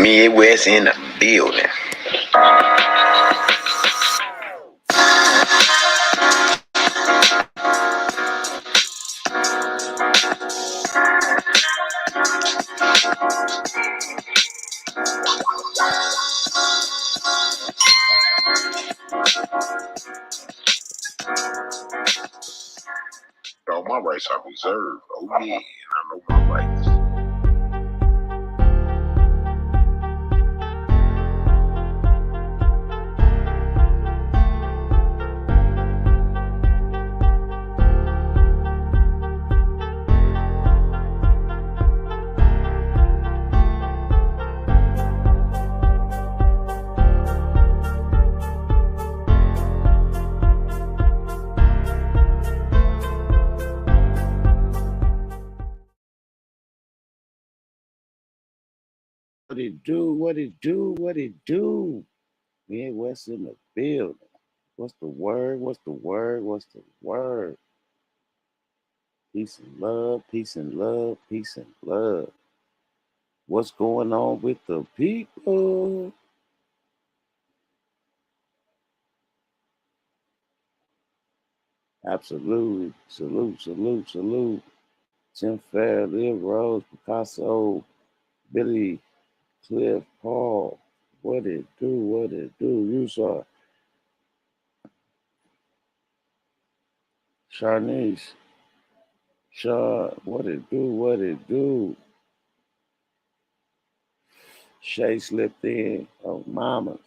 Midwest in the building. All my rights are reserved. Oh yeah, I know my rights. What it do? What it do? What it do? Midwest in the building. What's the word? What's the word? What's the word? Peace and love, peace and love, peace and love. What's going on with the people? Absolutely. Salute, salute, salute. Tim Fair, Liv Rose, Picasso, Billy, Cliff, Paul. What it do? What it do? You saw Sharnice. Shaw, what it do? What it do? Shay slipped in. Oh, mamas.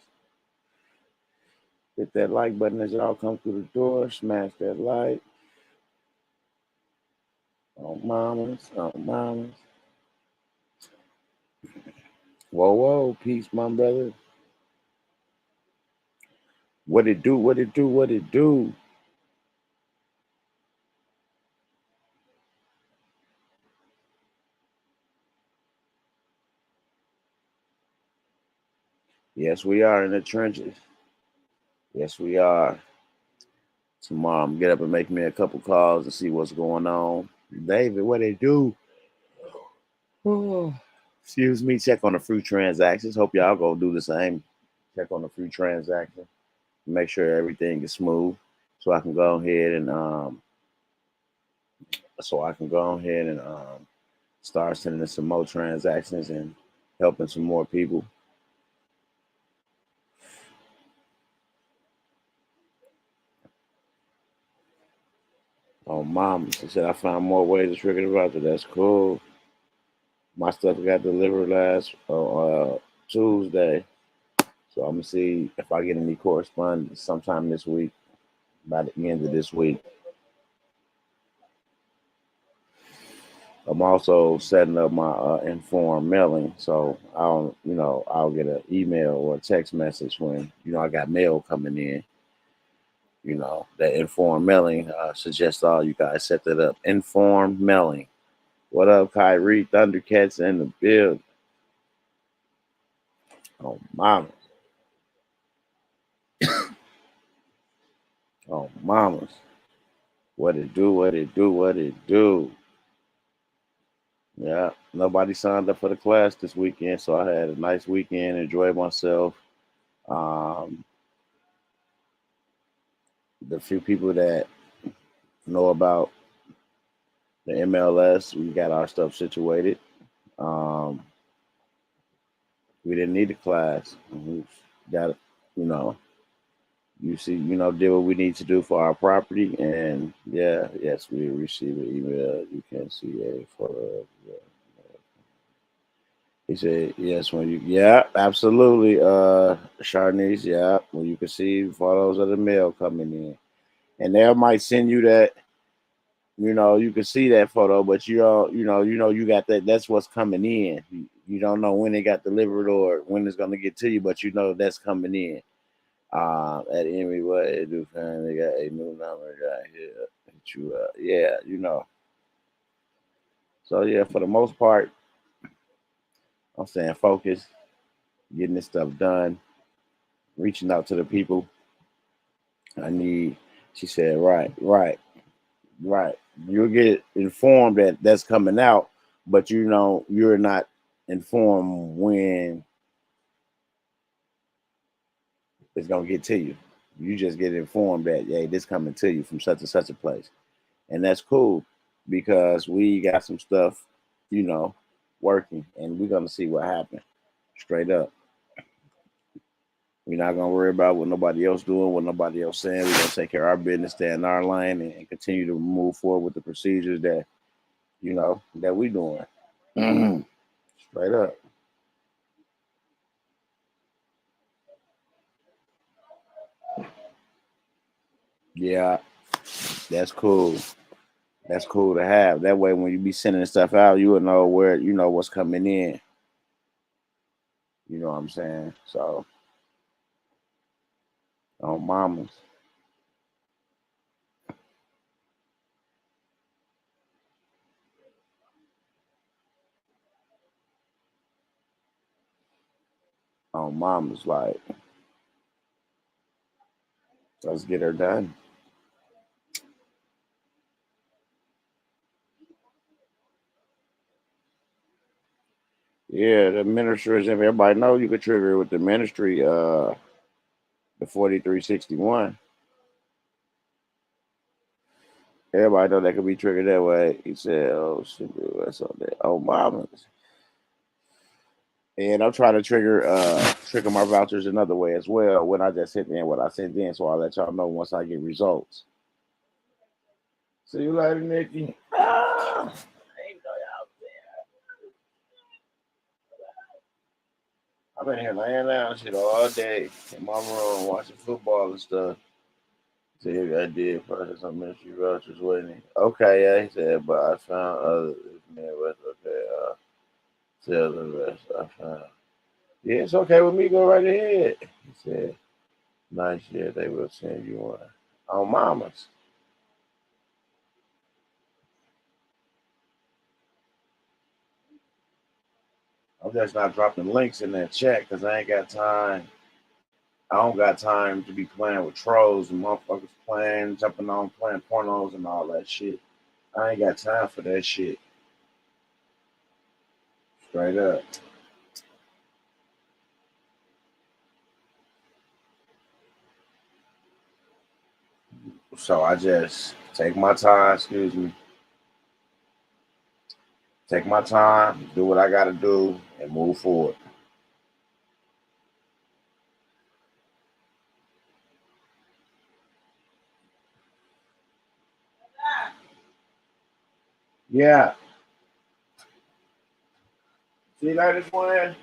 Hit that like button as y'all come through the door. Smash that like. Oh, mamas. Oh, mamas. Whoa, whoa. Peace, my brother. What it do? What it do? What it do? Yes, we are in the trenches. Yes, we are. Tomorrow, I'm get up and make me a couple calls and see what's going on. David, what they do? Oh, excuse me. Check on the fruit transactions. Hope y'all go do the same. Check on the fruit transaction. Make sure everything is smooth, so I can go ahead and start sending some more transactions and helping some more people. Oh, mom, she said I found more ways to trigger the router. That's cool. My stuff got delivered last Tuesday, so I'm gonna see if I get any correspondence sometime this week. By the end of this week, I'm also setting up my informed mailing, so I'll get an email or a text message when I got mail coming in. That informed mailing. Suggest all you guys set that up. Informed mailing. What up, Kyrie? Thundercats in the build. Oh, mama. Oh, mamas. What it do? What it do? What it do? Yeah, nobody signed up for the class this weekend, so I had a nice weekend, enjoyed myself. Um, the few people that know about the MLS, we got our stuff situated. Um, we didn't need a class. We got, you know, did what we need to do for our property. And yes, we received an email. You can see a photo. He said, yes, absolutely, Sharnice, yeah, when you can see photos of the mail coming in. And they might send you that, you can see that photo, but you got that, that's what's coming in. You don't know when it got delivered or when it's going to get to you, but that's coming in. At Emmy, what it do, fam? They got a new number right here. Hit you up. Yeah, So, yeah, for the most part, I'm staying focused, getting this stuff done, reaching out to the people I need. She said, right. You'll get informed that that's coming out, but you're not informed when it's gonna get to you. You just get informed that hey, this coming to you from such and such a place, and that's cool because we got some stuff, you know, working, and we're gonna see what happens. Straight up, we're not gonna worry about what nobody else doing, what nobody else saying. We're gonna take care of our business, stay in our lane, and continue to move forward with the procedures that that we doing. Straight up, yeah, that's cool. That's cool to have. That way, when you be sending stuff out, you will know where what's coming in. You know what I'm saying? So, on mamas, on mamas, like let's get her done. Yeah, the ministry. If everybody know, you could trigger it with the ministry. The 4361. Everybody know that could be triggered that way. He said, "Oh shit, what's on that? Oh mamas." And I'm trying to trigger my vouchers another way as well. When I just sent in what I sent in, so I'll let y'all know once I get results. See you later, Nikki. I've been here laying down shit all day in my room watching football and stuff. See if I did process some ministry vouchers, wasn't he? Okay, yeah, he said, but I found other man was okay. Tell the rest I found. Yeah, it's okay with me. Go right ahead. He said, nice year they will send you one. On mamas. I'm just not dropping links in that chat because I ain't got time. I don't got time to be playing with trolls and motherfuckers playing, jumping on, playing pornos and all that shit. I ain't got time for that shit. Straight up. So I just take my time, excuse me, take my time, do what I gotta do, and move forward. Yeah. See that this one?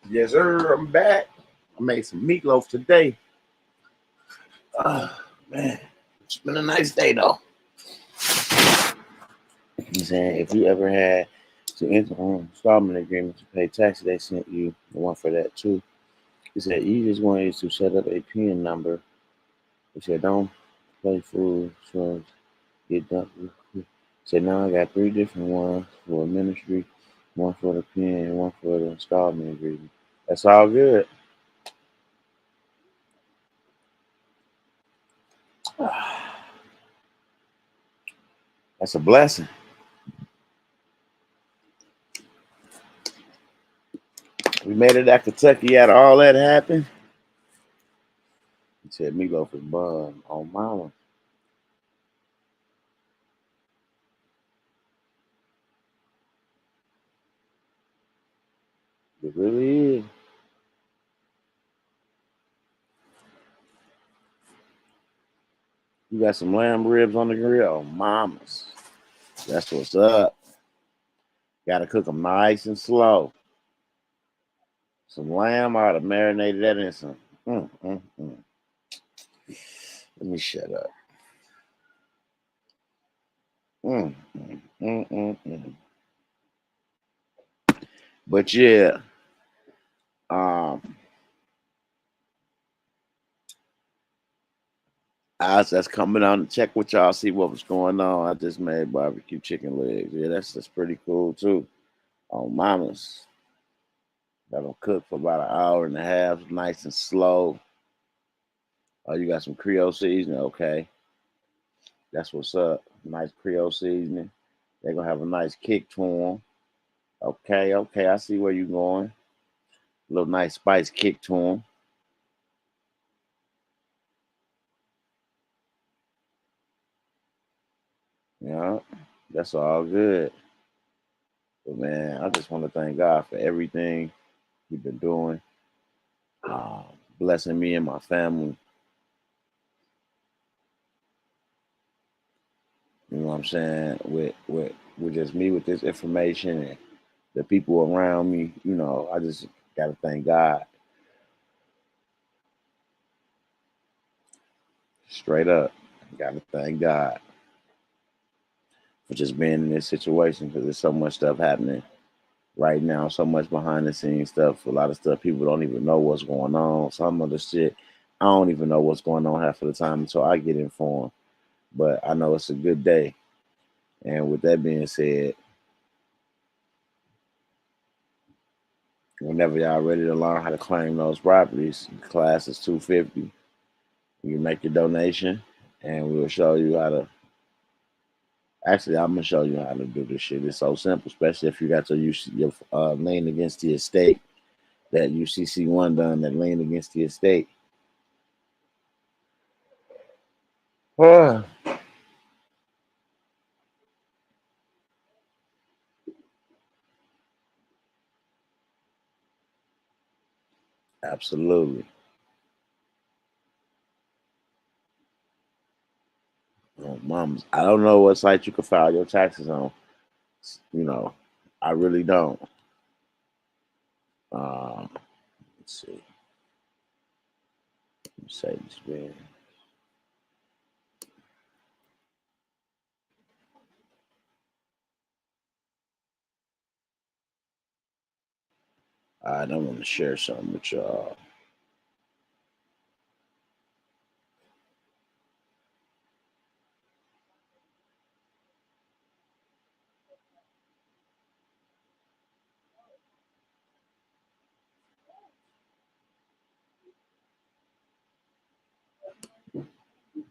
Yes, sir. I'm back. I made some meatloaf today. Oh, man. It's been a nice day, though. He's saying if you ever had to enter an installment agreement to pay taxes, they sent you the one for that, too. He said, easiest one is to set up a PIN number. He said, don't play fool, so get done. He said, now I got 3 different ones for ministry, one for the PIN, and one for the installment agreement. That's all good. That's a blessing. We made it out Kentucky after all that happened. He said, meatloaf is bun on mama. It really is. You got some lamb ribs on the grill? Oh, mamas. That's what's up. Got to cook them nice and slow. Some lamb. I ought to marinate that in some. Mm, mm, mm. Let me shut up. Mm, mm, mm, mm, mm. But yeah, um, I was just coming on to check with y'all, see what was going on. I just made barbecue chicken legs. Yeah, that's pretty cool too. On mama's, got them cooked for about an hour and a half, nice and slow. Oh, you got some Creole seasoning, okay? That's what's up. Nice Creole seasoning. They're gonna have a nice kick to them. Okay, okay, I see where you're going. A little nice spice kick to them. Yeah, that's all good. But man, I just want to thank God for everything He's been doing, uh, blessing me and my family. You know what I'm saying? With just me with this information and the people around me. You know, I just gotta thank God straight up. Gotta thank God for just being in this situation because there's so much stuff happening right now, so much behind the scenes stuff. A lot of stuff people don't even know what's going on. Some of the shit I don't even know what's going on half of the time until I get informed. But I know it's a good day. And with that being said, whenever y'all ready to learn how to claim those properties, the class is $250. You make your donation, and we'll show you how to. Actually, I'm gonna show you how to do this shit. It's so simple, especially if you got your lien against the estate. That UCC1 done that lien against the estate. Absolutely. Oh, moms, I don't know what site you can file your taxes on. You know, I really don't. Let's see. Mercedes Benz. I don't want to share something with y'all.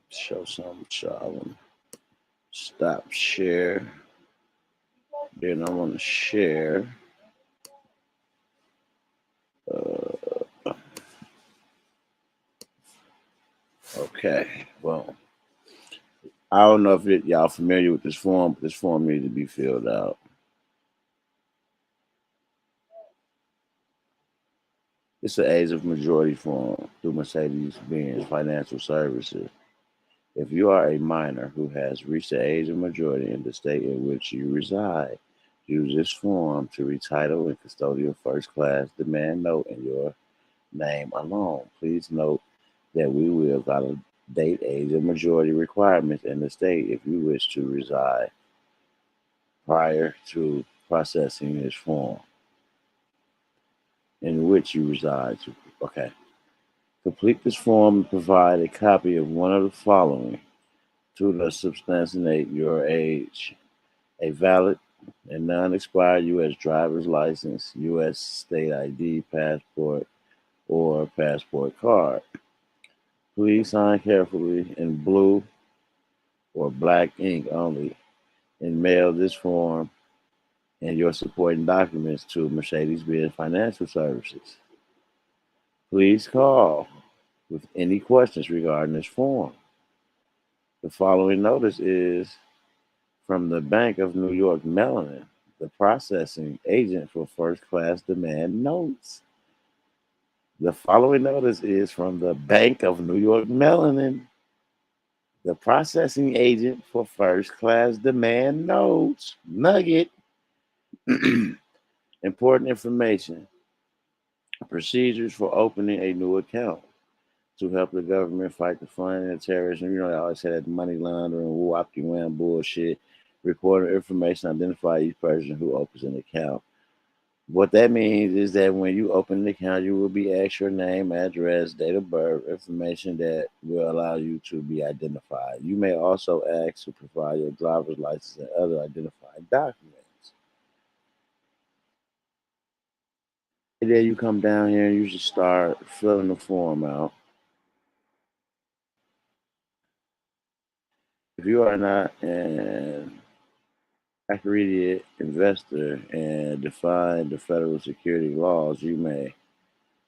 Show something with y'all. Stop share. Then I want to share. Okay. Well, I don't know if y'all familiar with this form, but this form needs to be filled out. It's an age of majority form through Mercedes-Benz Financial Services. If you are a minor who has reached the age of majority in the state in which you reside, use this form to retitle and custodial first class demand note in your name alone. Please note that we will validate age of majority requirements in the state if you wish to reside prior to processing this form in which you reside. Okay. Complete this form and provide a copy of one of the following to substantiate your age: a valid and non-expired U.S. driver's license, U.S. state ID, passport, or passport card. Please sign carefully in blue or black ink only and mail this form and your supporting documents to Mercedes-Benz Financial Services. Please call with any questions regarding this form. The following notice is from the Bank of New York Mellon, the processing agent for first class demand notes. The following notice is from the Bank of New York Mellon, the processing agent for first class demand notes. Nugget. Important information. procedures for opening a new account to help the government fight the funding of terrorism. You know, they always say that money laundering, whoopty wham bullshit. Recording information, identify each person who opens an account. What that means is that when you open an account, you will be asked your name, address, date of birth, information that will allow you to be identified. You may also ask to provide your driver's license and other identifying documents. And then you come down here and you just start filling the form out. If you are not an accredited investor and define the federal security laws, you may.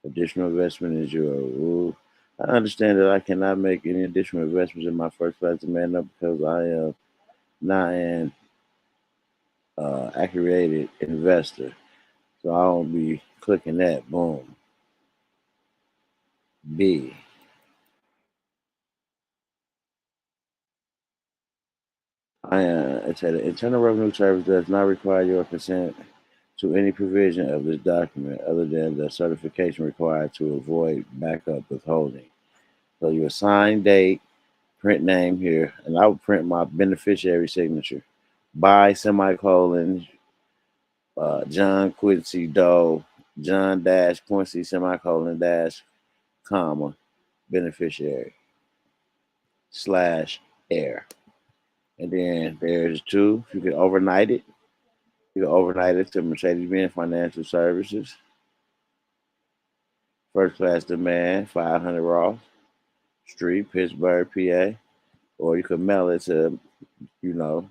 Additional investment is your rule. I understand that I cannot make any additional investments in my first class demand because I am not an accredited investor. So I won't be clicking that. Boom. B. It said the Internal Revenue Service does not require your consent to any provision of this document other than the certification required to avoid backup withholding. So you assign date, print name here, and I would print my beneficiary signature. By semicolon, John Quincy Doe, John dash Quincy semicolon dash comma beneficiary slash air. And then there's two. You can overnight it. You can overnight it to Mercedes-Benz Financial Services, first class demand, 500 Ross Street, Pittsburgh, PA. Or you could mail it to, you know,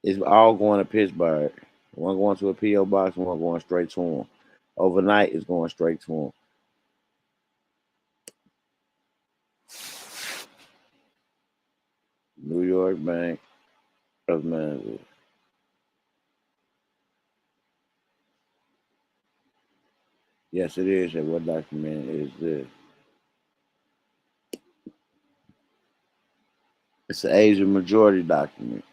it's all going to Pittsburgh. One going to a P.O. box, one going straight to him. Overnight is going straight to him. New York Bank of Management. Yes, it is. And what document is this? It's an Asian majority document.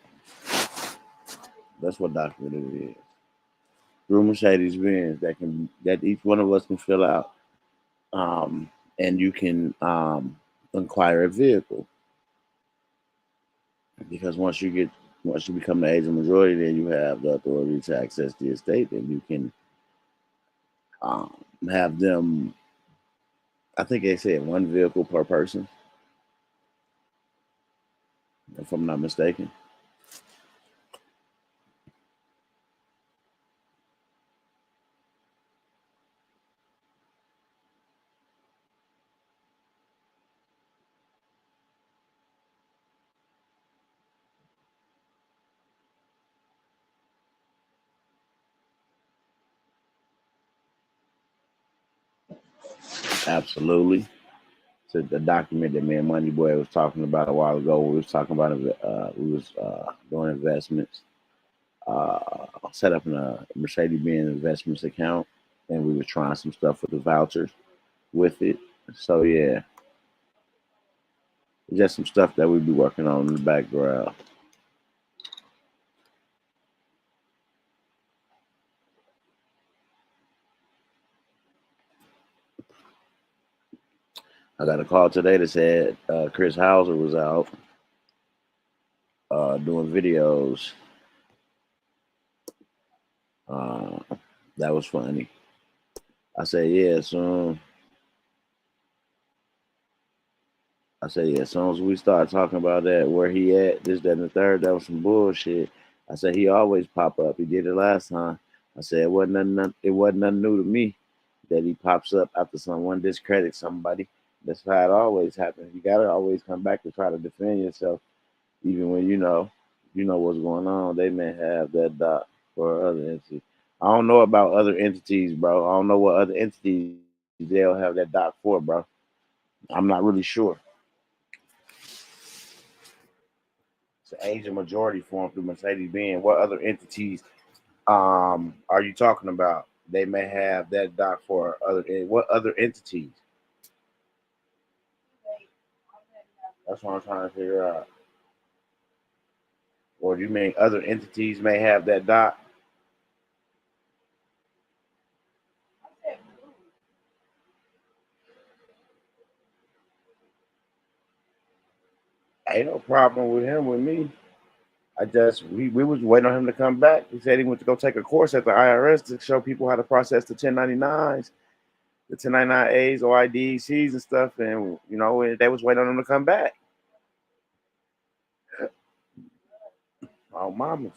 That's what document it is. Through Mercedes Benz that each one of us can fill out. Um, and you can acquire a vehicle. Because once you become the Asian majority, then you have the authority to access the estate, and you can um, have them. I think they said one vehicle per person, if I'm not mistaken. Absolutely. So the document that me and Money Boy was talking about a while ago, we was talking about we was doing investments, set up in a Mercedes Benz investments account, and we were trying some stuff with the vouchers with it. So yeah, just some stuff that we'd be working on in the background. I got a call today that said Chris Hauser was out doing videos. Uh, that was funny. I said, yeah, soon. I said, yeah, as soon as we start talking about that, where he at, this, that, and the third, that was some bullshit. I said, he always pop up. He did it last time. I said, it wasn't nothing new to me that he pops up after someone discredits somebody. That's how it always happens. You gotta always come back to try to defend yourself, even when you know what's going on. They may have that doc for other entities. I don't know about other entities, bro. I don't know what other entities they'll have that doc for, bro. I'm not really sure. It's an Asian majority form through Mercedes Benz. What other entities are you talking about? They may have that doc for other what other entities? That's what I'm trying to figure out. Or do you mean other entities may have that doc? Ain't no problem with him with me. I just we was waiting on him to come back. He said he went to go take a course at the IRS to show people how to process the 1099s, the 1099As, OIDs, Cs, and stuff. And they was waiting on him to come back. Oh, mamas.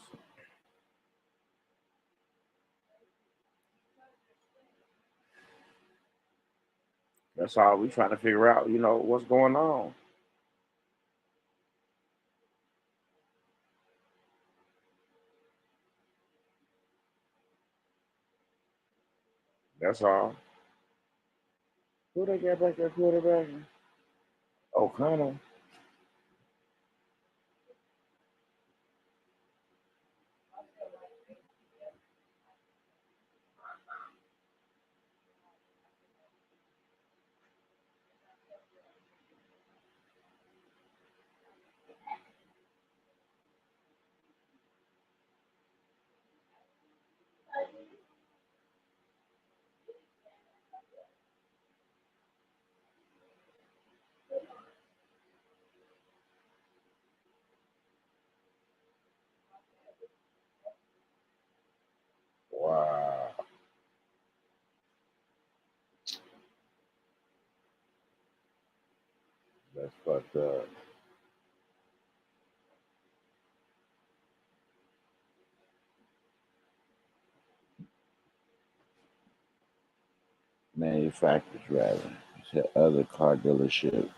That's all we trying to figure out. What's going on. That's all. Who they got back there quarterbacking? O'Connell. Wow, that's fucked up. Manufacturers, rather. It's the other car dealership.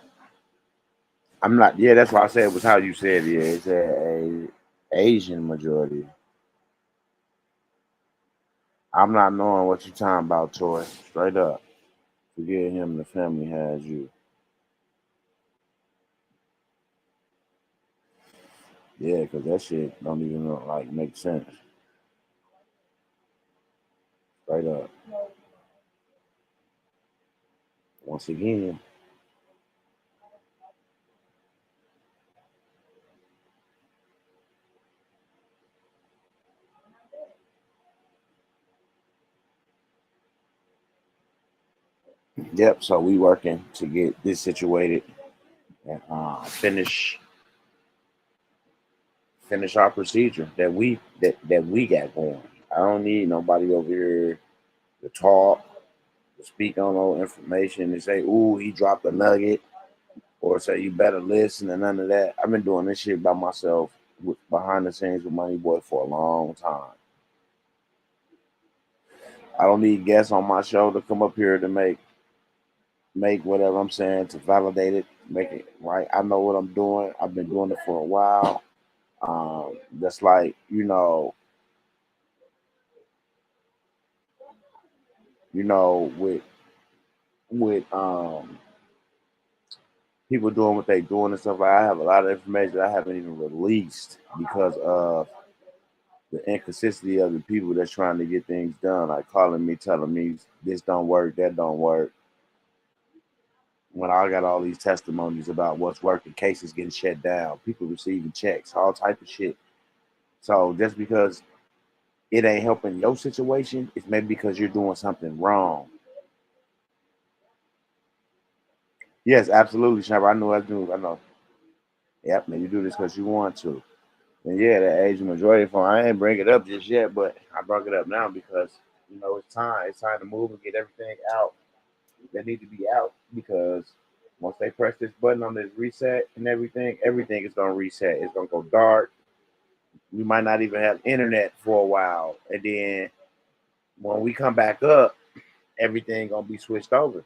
I'm not. Yeah, that's why I said it was how you said. Yeah, it's a Asian majority. I'm not knowing what you talking about, Toy. Straight up. Forget him. The family has you. Yeah, because that shit don't even like make sense. Straight up. Once again. Yep. So we working to get this situated and finish our procedure that we got going. I don't need nobody over here to talk, to speak on no information, and say, "Ooh, he dropped a nugget," or say, "You better listen," and none of that. I've been doing this shit by myself, behind the scenes with Money Boy for a long time. I don't need guests on my show to come up here to make whatever I'm saying to validate it, make it right. I know what I'm doing. I've been doing it for a while. That's like with people doing what they doing and stuff. Like I have a lot of information that I haven't even released because of the inconsistency of the people that's trying to get things done, like calling me, telling me this don't work, that don't work. When I got all these testimonies about what's working, cases getting shut down, people receiving checks, all type of shit. So just because it ain't helping your situation, it's maybe because you're doing something wrong. Yes, absolutely, Shabba. I know I do. I know. Yep, man, you do this because you want to. And yeah, the Asian majority form. I ain't bring it up just yet, but I brought it up now because it's time. It's time to move and get everything out that need to be out because once they press this button on this reset and everything is gonna reset. It's gonna go dark. We might not even have internet for a while, and then when we come back up, everything gonna be switched over.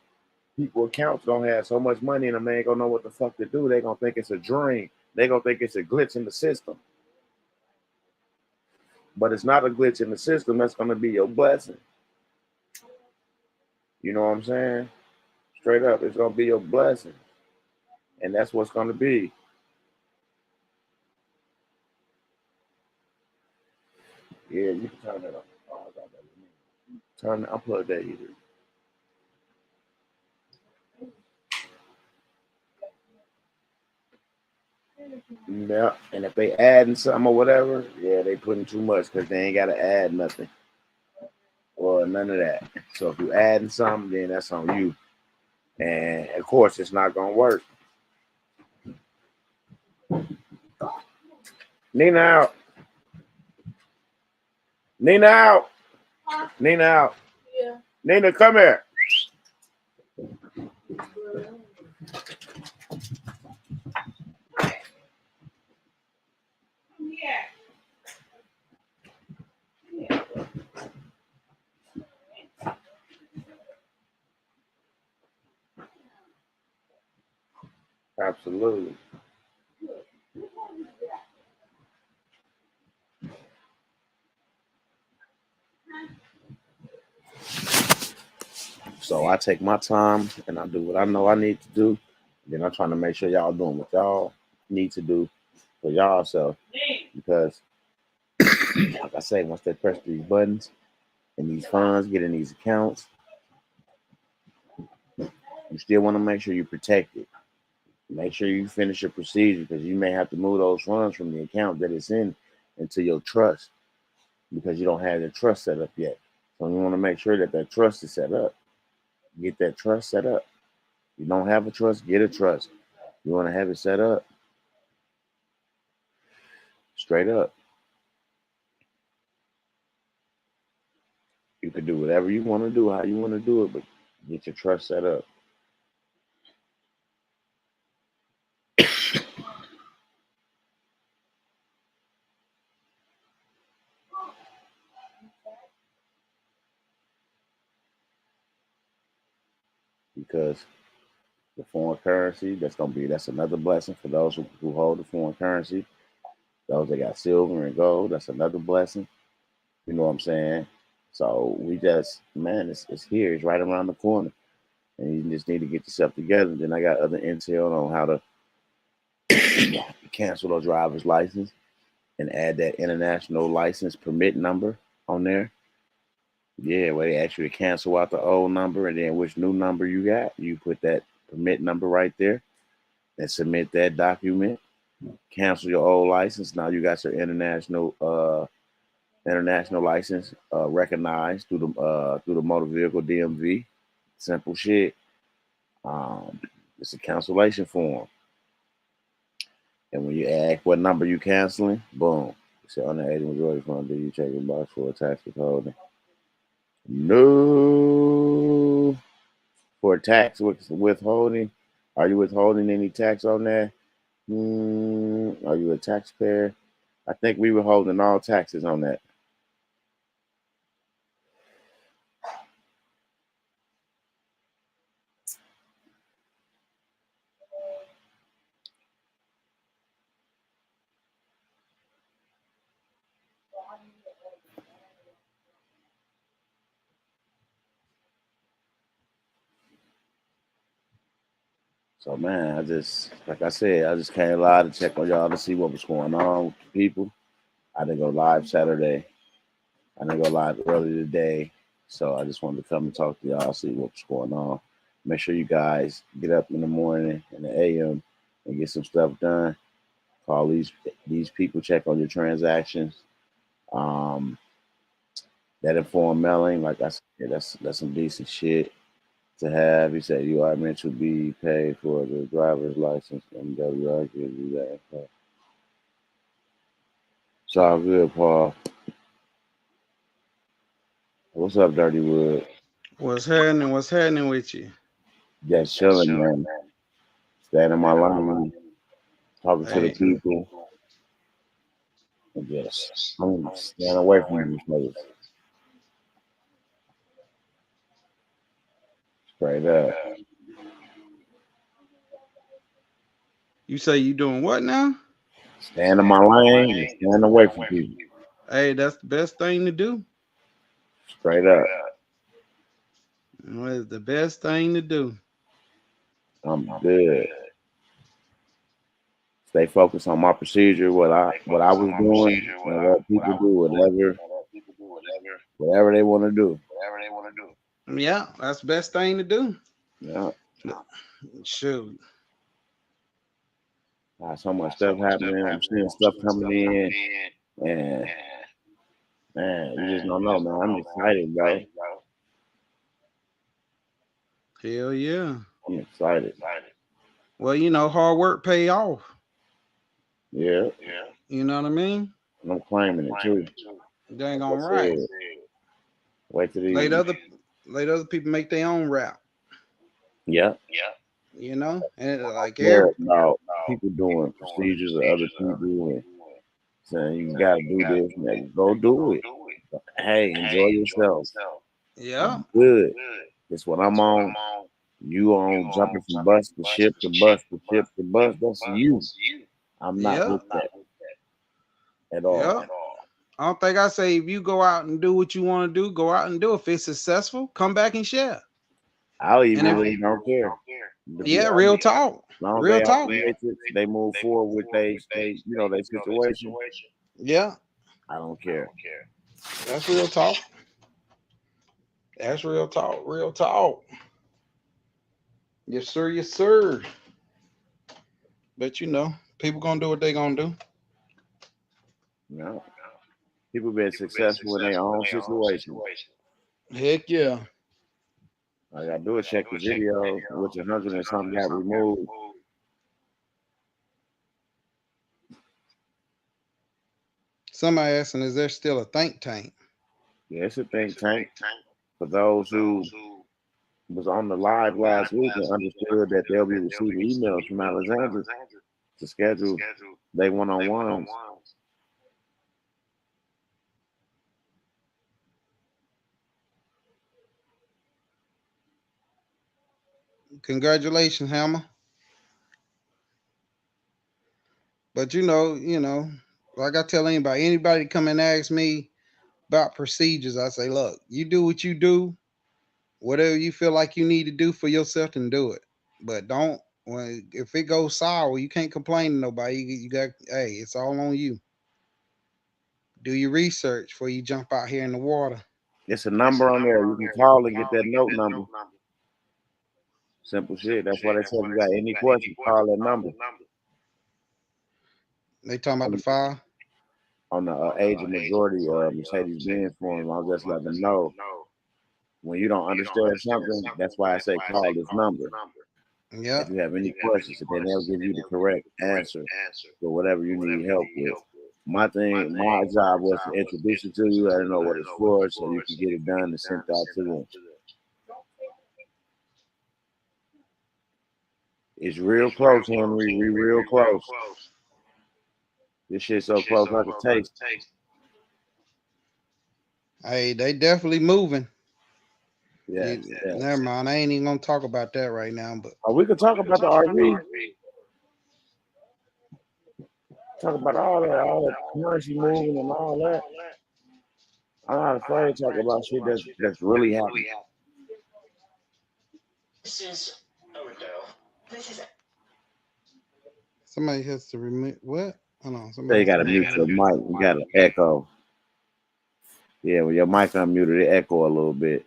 People accounts gonna have so much money in them, they ain't gonna know what the fuck to do. They gonna think it's a dream. They gonna think it's a glitch in the system. But it's not a glitch in the system. That's gonna be your blessing. You know what I'm saying? Straight up, it's gonna be your blessing, and that's what's gonna be. Yeah, you can turn that on. Oh, I got that. Turn, unplug that heater. Yeah, and if they adding something or whatever, yeah, they putting too much because they ain't gotta add nothing or none of that. So if you adding something, then that's on you. And of course, it's not gonna work. Nina out. Nina out. Nina out. Yeah. Nina, come here. Absolutely. So I take my time and I do what I know I need to do. Then I'm trying to make sure y'all doing what y'all need to do for y'all self. Because like I say, once they press these buttons and these funds get in these accounts, you still want to make sure you protect it. Make sure you finish your procedure because you may have to move those funds from the account that it's in into your trust because you don't have the trust set up yet. So you want to make sure that that trust is set up. Get that trust set up. You don't have a trust, get a trust. You want to have it set up. Straight up. You can do whatever you want to do, how you want to do it, but get your trust set up. Because the foreign currency, that's another blessing for those who hold the foreign currency. Those that got silver and gold, that's another blessing. You know what I'm saying? So we just, man, it's here. It's right around the corner. And you just need to get yourself together. Then I got other intel on how to cancel a driver's license and add that international license permit number on there. Yeah, where they ask you to cancel out the old number and then which new number you got. You put that permit number right there and submit that document. Cancel your old license. Now you got your international license recognized through the motor vehicle DMV. Simple shit. It's a cancellation form, and when you ask what number you canceling, boom. It said on the 80 majority fund, do you check your box for a tax withholding? No. For tax withholding, are you withholding any tax on that? Are you a taxpayer? I think we were holding all taxes on that. So man, like I said, I just came live to check on y'all to see what was going on with the people. I didn't go live Saturday. I didn't go live early today. So I just wanted to come and talk to y'all, see what's going on. Make sure you guys get up in the morning in the AM and get some stuff done. Call these people, check on your transactions. Um, that informed mailing, like I said, that's some decent shit to have. He said you are meant to be paid for the driver's license. MWI gives you that info. It's all good, Paul. What's up, Dirty Wood? What's happening? What's happening with you? Just chilling, man. Staying in my line, talking to the Hey, people, and just staying away from these niggas. Straight up. you say you doing what now? Staying in my lane and staying away from people. Hey, that's the best thing to do. Straight up. It's the best thing to do. I'm good. Stay focused on my procedure, what I was doing, and let people do whatever they want to do. Yeah, that's the best thing to do. Yeah. Shoot. So much stuff happening. I'm seeing stuff coming in, and man, you just don't know, man. I'm excited, bro. Hell yeah. I'm excited. Well, hard work pay off. Yeah. You know what I mean? I'm claiming it too. Dang Like I on right. said, wait till Let these. other people make their own route. Yeah. You know, and like More every about people doing procedures of other people and saying you gotta do this. Man, go do it. Hey, enjoy yourself. yeah, I'm good. That's what I'm on. You on jumping from bus to ship to bus to ship to bus. That's you. I'm not yeah, with that at all. yeah. I don't think I say if you go out and do what you want to do, go out and do it. If it's successful, come back and share. I And even if really don't care. To be yeah, real honest, talk, as long as real they out talk. the matrix, they move forward with their situation. Yeah, I don't care. that's real talk. That's real talk. Real talk. Yes, sir. Yes, sir. But you know, people gonna do what they gonna do. No, people been successful in their own situation. Heck yeah. All I gotta do is check the video, which 100 and something got removed. Somebody asking, is there still a think tank? Yeah, it's a think tank for those who was on the live last week and understood that they'll be receiving emails from Alexander to schedule they one-on-ones. Congratulations, Hammer. But like I tell anybody come and ask me about procedures, I say, look, you do what you do, whatever you feel like you need to do for yourself, and do it. But don't when if it goes sour, you can't complain to nobody. You got hey, it's all on you. Do your research before you jump out here in the water. It's a number on there. You can call and get that note number. Simple shit. That's why they said you got any questions, call that number. They talking about the On, fire. on the age of majority Mercedes Benz form, I'll just let them know when you don't understand something. That's why I say call this number Yeah. if you have any questions, and then they'll give you the correct answer for whatever you need help with. My job was to introduce it to you, let them know what it's for, so you can get it done and sent out to them. It's real close, Henry. We real close. This shit's so close I can taste. Hey, they definitely moving. Yes, yes. Never mind. I ain't even gonna talk about that right now. But We could talk about the RV. Talk about all that currency moving and all that. I'm not afraid to talk about shit that's really happening. somebody has to remove what? Hold on. So Somebody you has to gotta remove. mute your mic. You got an echo. Yeah, when your mic unmuted, it echo a little bit.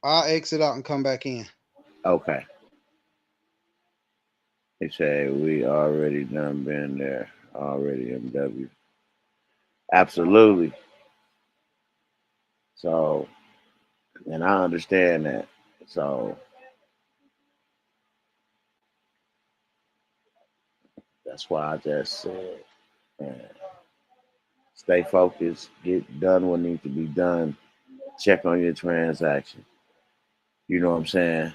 I'll exit out and come back in. Okay. They say we already done been there. Already MW. Absolutely. So, and I understand that. So that's why I just said, man, stay focused, get done what needs to be done, check on your transaction. You know what I'm saying?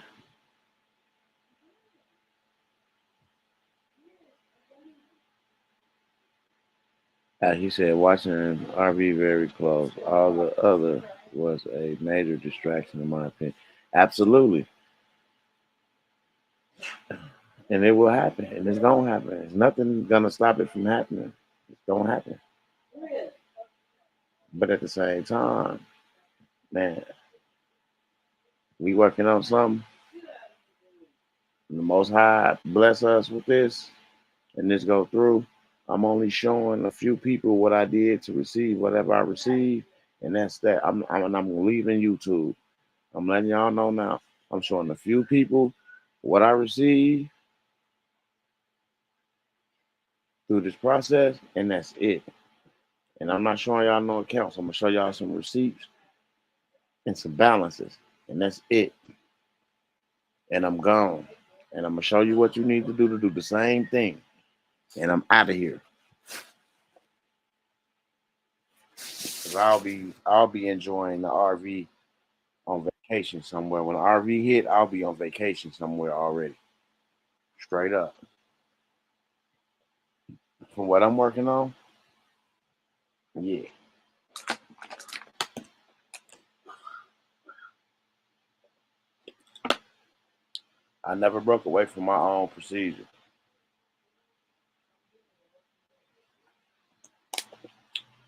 As he said, watching RV very close. All the other was a major distraction, in my opinion. Absolutely. And it will happen. And it's going to happen. There's nothing going to stop it from happening. It's going to happen. But at the same time, man, we working on something. And the Most High bless us with this, and this go through. I'm only showing a few people what I did to receive whatever I received, and that's that. I'm leaving YouTube. I'm letting y'all know now. I'm showing a few people what I received through this process, and that's it. And I'm not showing y'all no accounts. I'm gonna show y'all some receipts and some balances, and that's it. And I'm gone. And I'm gonna show you what you need to do the same thing. and I'm out of here. Cause I'll be enjoying the RV on vacation somewhere. When the RV hit, I'll be on vacation somewhere already. Straight up. From what I'm working on, yeah. I never broke away from my own procedure.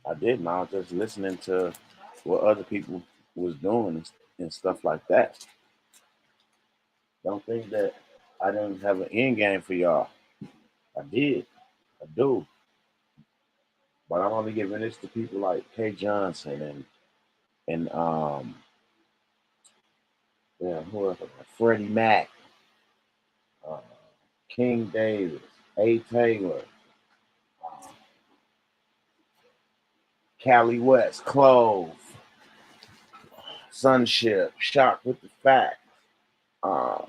I didn't. I was just listening to what other people was doing and stuff like that. Don't think that I didn't have an end game for y'all. I did. I do. But I'm only giving this to people like Kay Johnson and yeah, who else? Freddie Mac, uh, King Davis, A. Taylor, uh, Cali West, Clove, Sunship, Shock with the Fact. Um,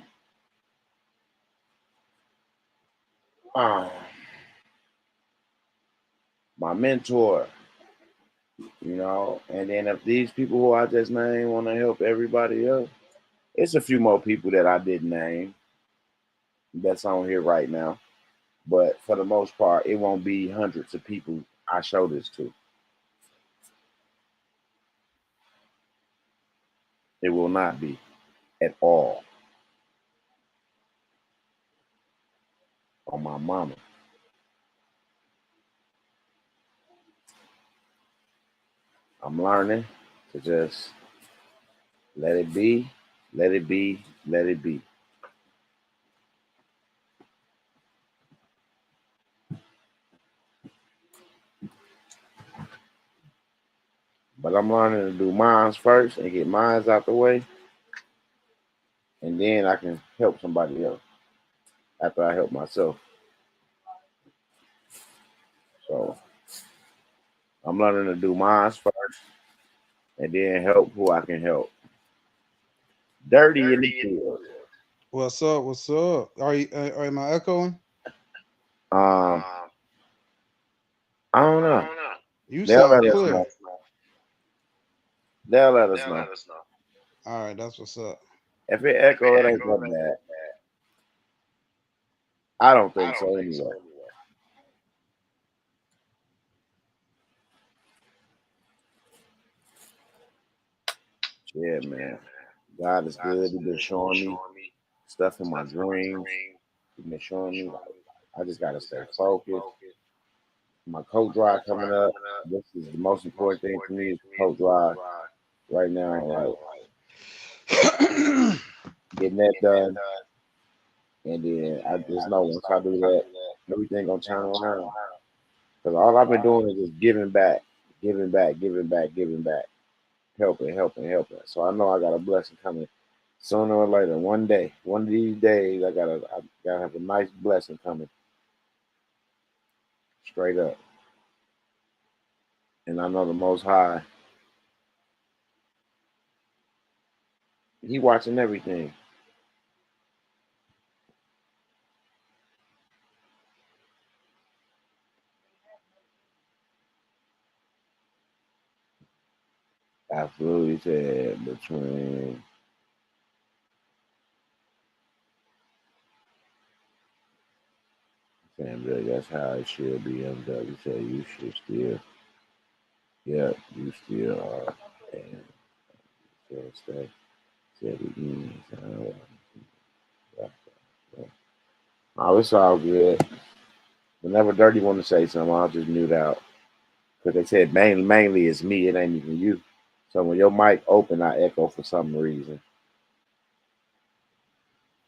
um, my mentor, and then if these people who I just named want to help everybody else, it's a few more people that I didn't name that's on here right now. But for the most part, it won't be hundreds of people I show this to. It will not be at all on my mama. I'm learning to just let it be, let it be, let it be. But I'm learning to do mines first and get mines out the way, and then I can help somebody else after I help myself. So I'm learning to do mines first and then help who I can help. Dirty in the field. What's up? What's up? Am I echoing? Um, I don't know. You They'll sound let us clear. know. They'll let us know. All right, that's what's up. If it echo, it ain't that bad. I don't think so anyway. Yeah, man. God is good. He's been showing me stuff in my dreams. He's been showing me like I just gotta stay focused. My coat drive coming up. This is the most important thing to me is the coat drive right now. Like getting that done, and then I just know once I do that, everything gonna turn around. Because all I've been doing is just giving back, giving back, giving back, giving back, helping, helping, helping. So I know I got a blessing coming sooner or later. One day, one of these days, I gotta have a nice blessing coming straight up. And I know the Most High, He watching everything. Absolutely said between Sam Bill, that's how it should be. MW said you should still, yeah, you still are. And said stay, said the end. Oh, it's all good. Whenever Dirty want to say something, I'll just mute out. Because they said mainly it's me, it ain't even you. So when your mic open, I echo for some reason.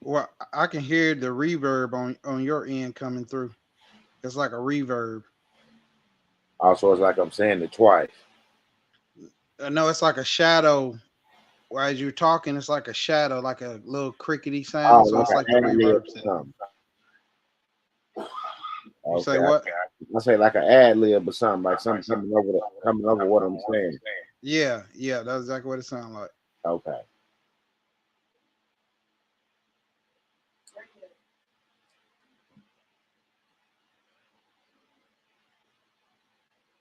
Well, I can hear the reverb on your end coming through. It's like a reverb. Also, it's like I'm saying it twice. No, it's like a shadow. As you're talking, it's like a shadow, like a little crickety Oh, sound. So like it's like the an ad lib reverb or sound. something. You say Okay, what? I say like an ad lib or something, like something coming over what I'm saying. Yeah, that's exactly what it sounds like. Okay.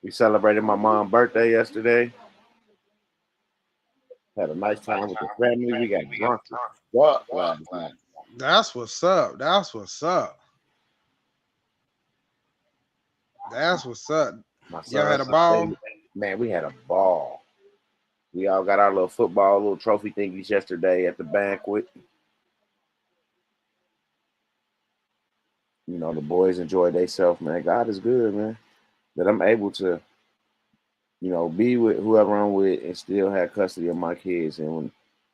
We celebrated my mom's birthday yesterday. Had a nice time with the family. We got drunk as fuck last night. That's what's up. That's what's up. That's what's up. My Y'all son, had a ball? man, we had a ball. We all got our little football, little trophy thingies yesterday at the banquet. You know, the boys enjoyed themselves, man. God is good, man. That I'm able to, you know, be with whoever I'm with and still have custody of my kids, and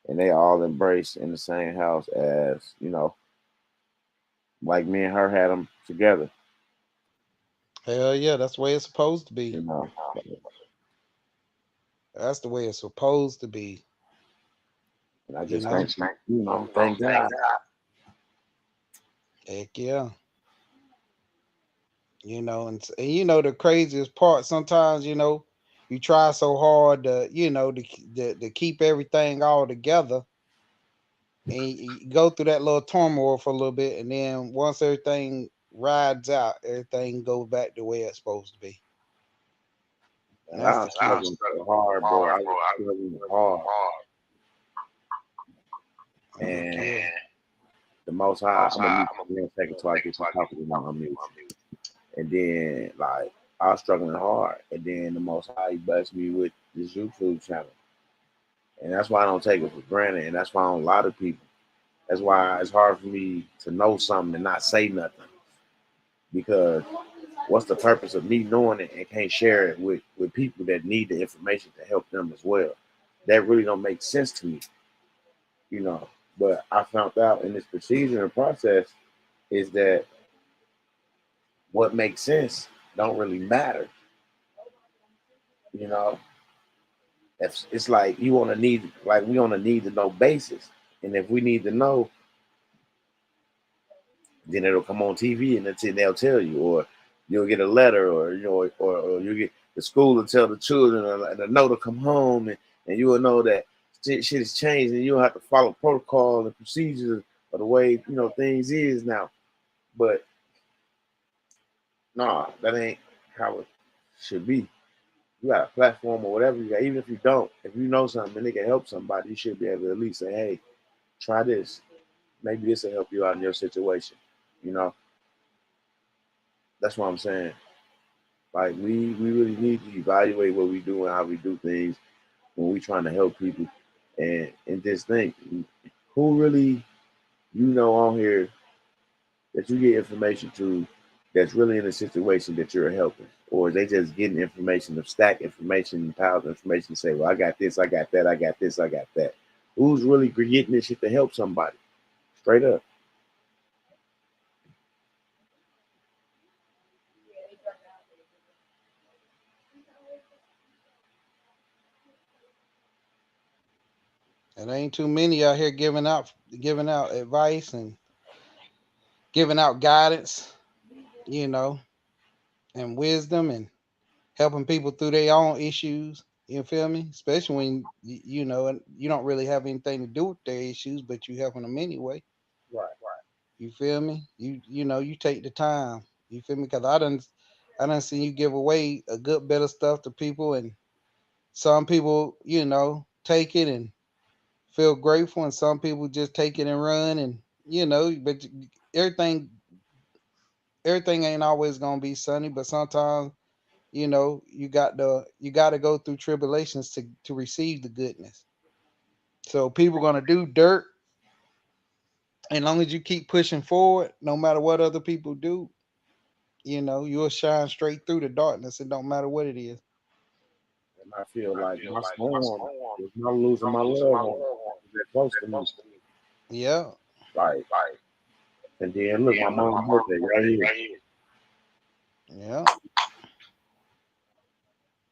they all embrace in the same house as, you know, like me and her had them together. Hell yeah, that's the way it's supposed to You be. know, That's the way it's supposed to be. and I You just know? thank God. Heck yeah. And you know the craziest part, sometimes, you try so hard to keep everything all together, and you go through that little turmoil for a little bit, and then once everything rides out, everything goes back the way it's supposed to be. And And that's I the was key. struggling so hard, bro. I was struggling hard, Heck and yeah. the Most High. I'm gonna mute for 1 second till I get some talking to my unmute. And then, like, I was struggling hard, and then the Most High he blessed me with this YouTube channel, and that's why I don't take it for granted, and that's why I don't lie to people. That's why it's hard for me to know something and not say nothing, because what's the purpose of me knowing it and can't share it with people that need the information to help them as well? That really don't make sense to me, you know. But I found out in this procedure and process is that what makes sense don't really matter, you know. It's like you want to need, like we on a need to know basis, and if we need to know, then it'll come on TV and they'll tell you, or you'll get a letter, or you know, or you get the school will tell the children, and a note will come home, and you will know that shit has changed, and you'll have to follow protocol and procedures of the way things is now. But nah, that ain't how it should be. You got a platform or whatever you got, even if you don't, if you know something and it can help somebody, you should be able to at least say, hey, try this. Maybe this will help you out in your situation. You know, that's what I'm saying. Like we really need to evaluate what we do and how we do things when we trying to help people, and just think, who really on here that you get information to that's really in a situation that you're helping, or they just getting information to stack information and piles of information to say, well, I got this, I got that, I got this, I got that. Who's really getting this shit to help somebody? Straight up. And ain't too many out here giving out advice and giving out guidance, you know, and wisdom, and helping people through their own issues. You feel me? Especially when and you don't really have anything to do with their issues, but you helping them anyway. Right. You feel me? You take the time. You feel me? Because I done seen you give away a good bit of stuff to people, and some people take it and feel grateful, and some people just take it and run, and but everything everything ain't always gonna be sunny, but sometimes you got to go through tribulations to receive the goodness. So people gonna do dirt, and long as you keep pushing forward, no matter what other people do, you'll shine straight through the darkness. It don't matter what it is. And I feel like my storm is not losing my loved ones. They're close to me. Yeah. Like, and then look, my mom's birthday right here. Yeah.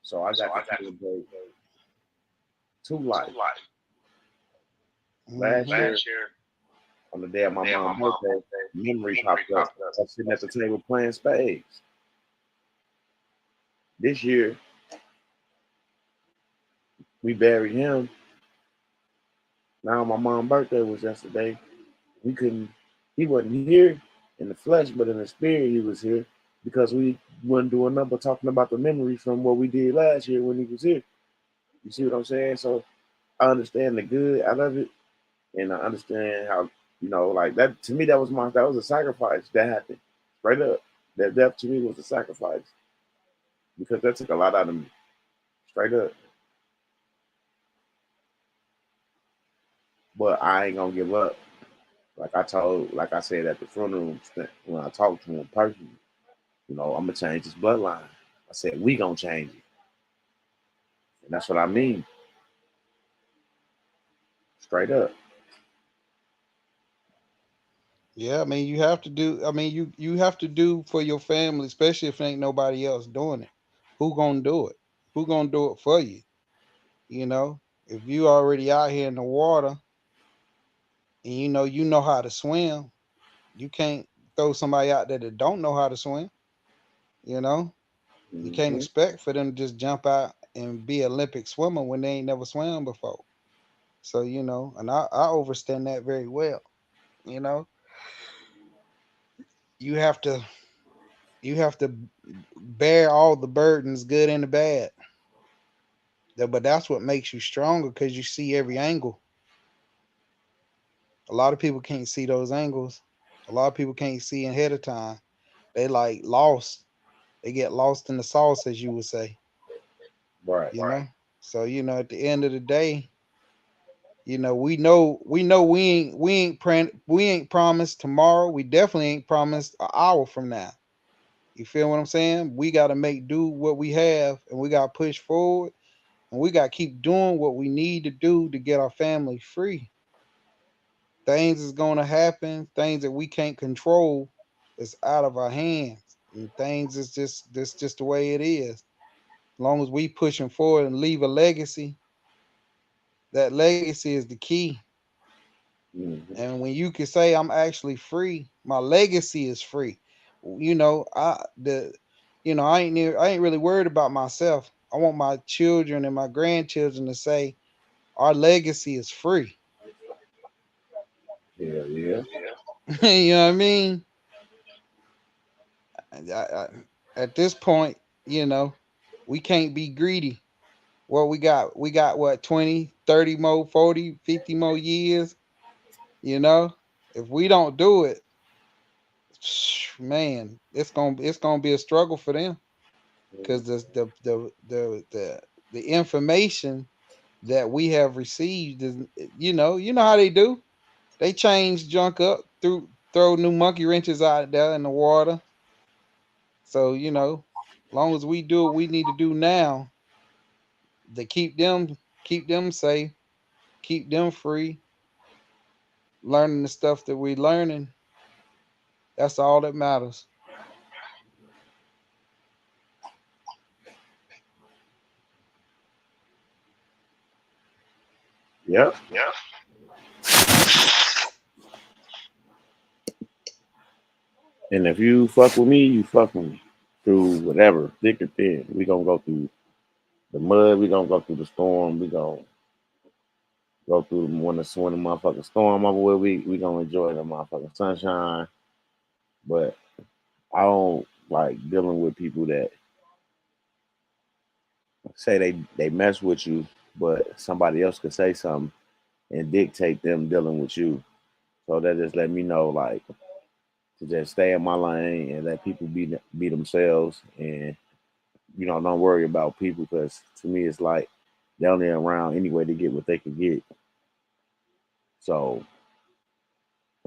So I got to celebrate two life. Last Hmm. year, on the day of my mom's birthday, memory popped up. I was sitting at the table playing spades. This year, we buried him. Now my mom's birthday was yesterday. We couldn't. He wasn't here in the flesh, but in the spirit, he was here. because we wouldn't do a number talking about the memories from what we did last year when he was here. You see what I'm saying? So I understand the good out of it, and I understand how like that. To me, that was a sacrifice that happened. Straight up, that death to me was a sacrifice because that took a lot out of me. Straight up, but I ain't gonna give up. Like I said at the funeral when I talked to him personally, I'm gonna change this bloodline. I said we gonna change it, and that's what I mean. Straight up. Yeah, I mean, you have to do. I mean, you have to do for your family, especially if ain't nobody else doing it. Who gonna do it? Who gonna do it for you? You know, if you already out here in the water and you know how to swim, you can't throw somebody out there that don't know how to swim. You know, you can't Hmm. expect for them to just jump out and be Olympic swimmer when they ain't never swam before. So and I understand that very well. You know, you have to you have to bear all the burdens, good and the bad. But that's what makes you stronger because you see every angle. A lot of people can't see those angles. A lot of people can't see ahead of time. They like lost. They get lost in the sauce, as you would say. Right. You know. So at the end of the day, we ain't promised tomorrow. We definitely ain't promised an hour from now. You feel what I'm saying? We got to make do what we have, and we got to push forward, and we got to keep doing what we need to do to get our family free. Things is going to happen, things that we can't control is out of our hands. And things is just the way it is. As long as we pushing forward and leave a legacy, that legacy is the key. Hmm. And when you can say I'm actually free, my legacy is free. You know, I the I ain't really worried about myself. I want my children and my grandchildren to say our legacy is free. Yeah, yeah. You know what I mean? I, at this point, you know, we can't be greedy. What we got what 20, 30 more, 40, 50 more years, you know? If we don't do it, man, it's gonna be a struggle for them because the information that we have received is you know how they do. They change junk up throw new monkey wrenches out there in the water. So long as we do what we need to do now to keep them safe, keep them free, learning the stuff that we learning, that's all that matters. Yep. And if you fuck with me, you fuck with me through whatever, thick or thin. We gonna go through the mud. We gonna go through the storm. We gonna go through when the motherfucking storm over with. We gonna enjoy the motherfucking sunshine. But I don't like dealing with people that say they mess with you, but somebody else could say something and dictate them dealing with you. So that just let me know like to just stay in my lane and let people be themselves and don't worry about people because to me it's like they're only around anyway to get what they can get. So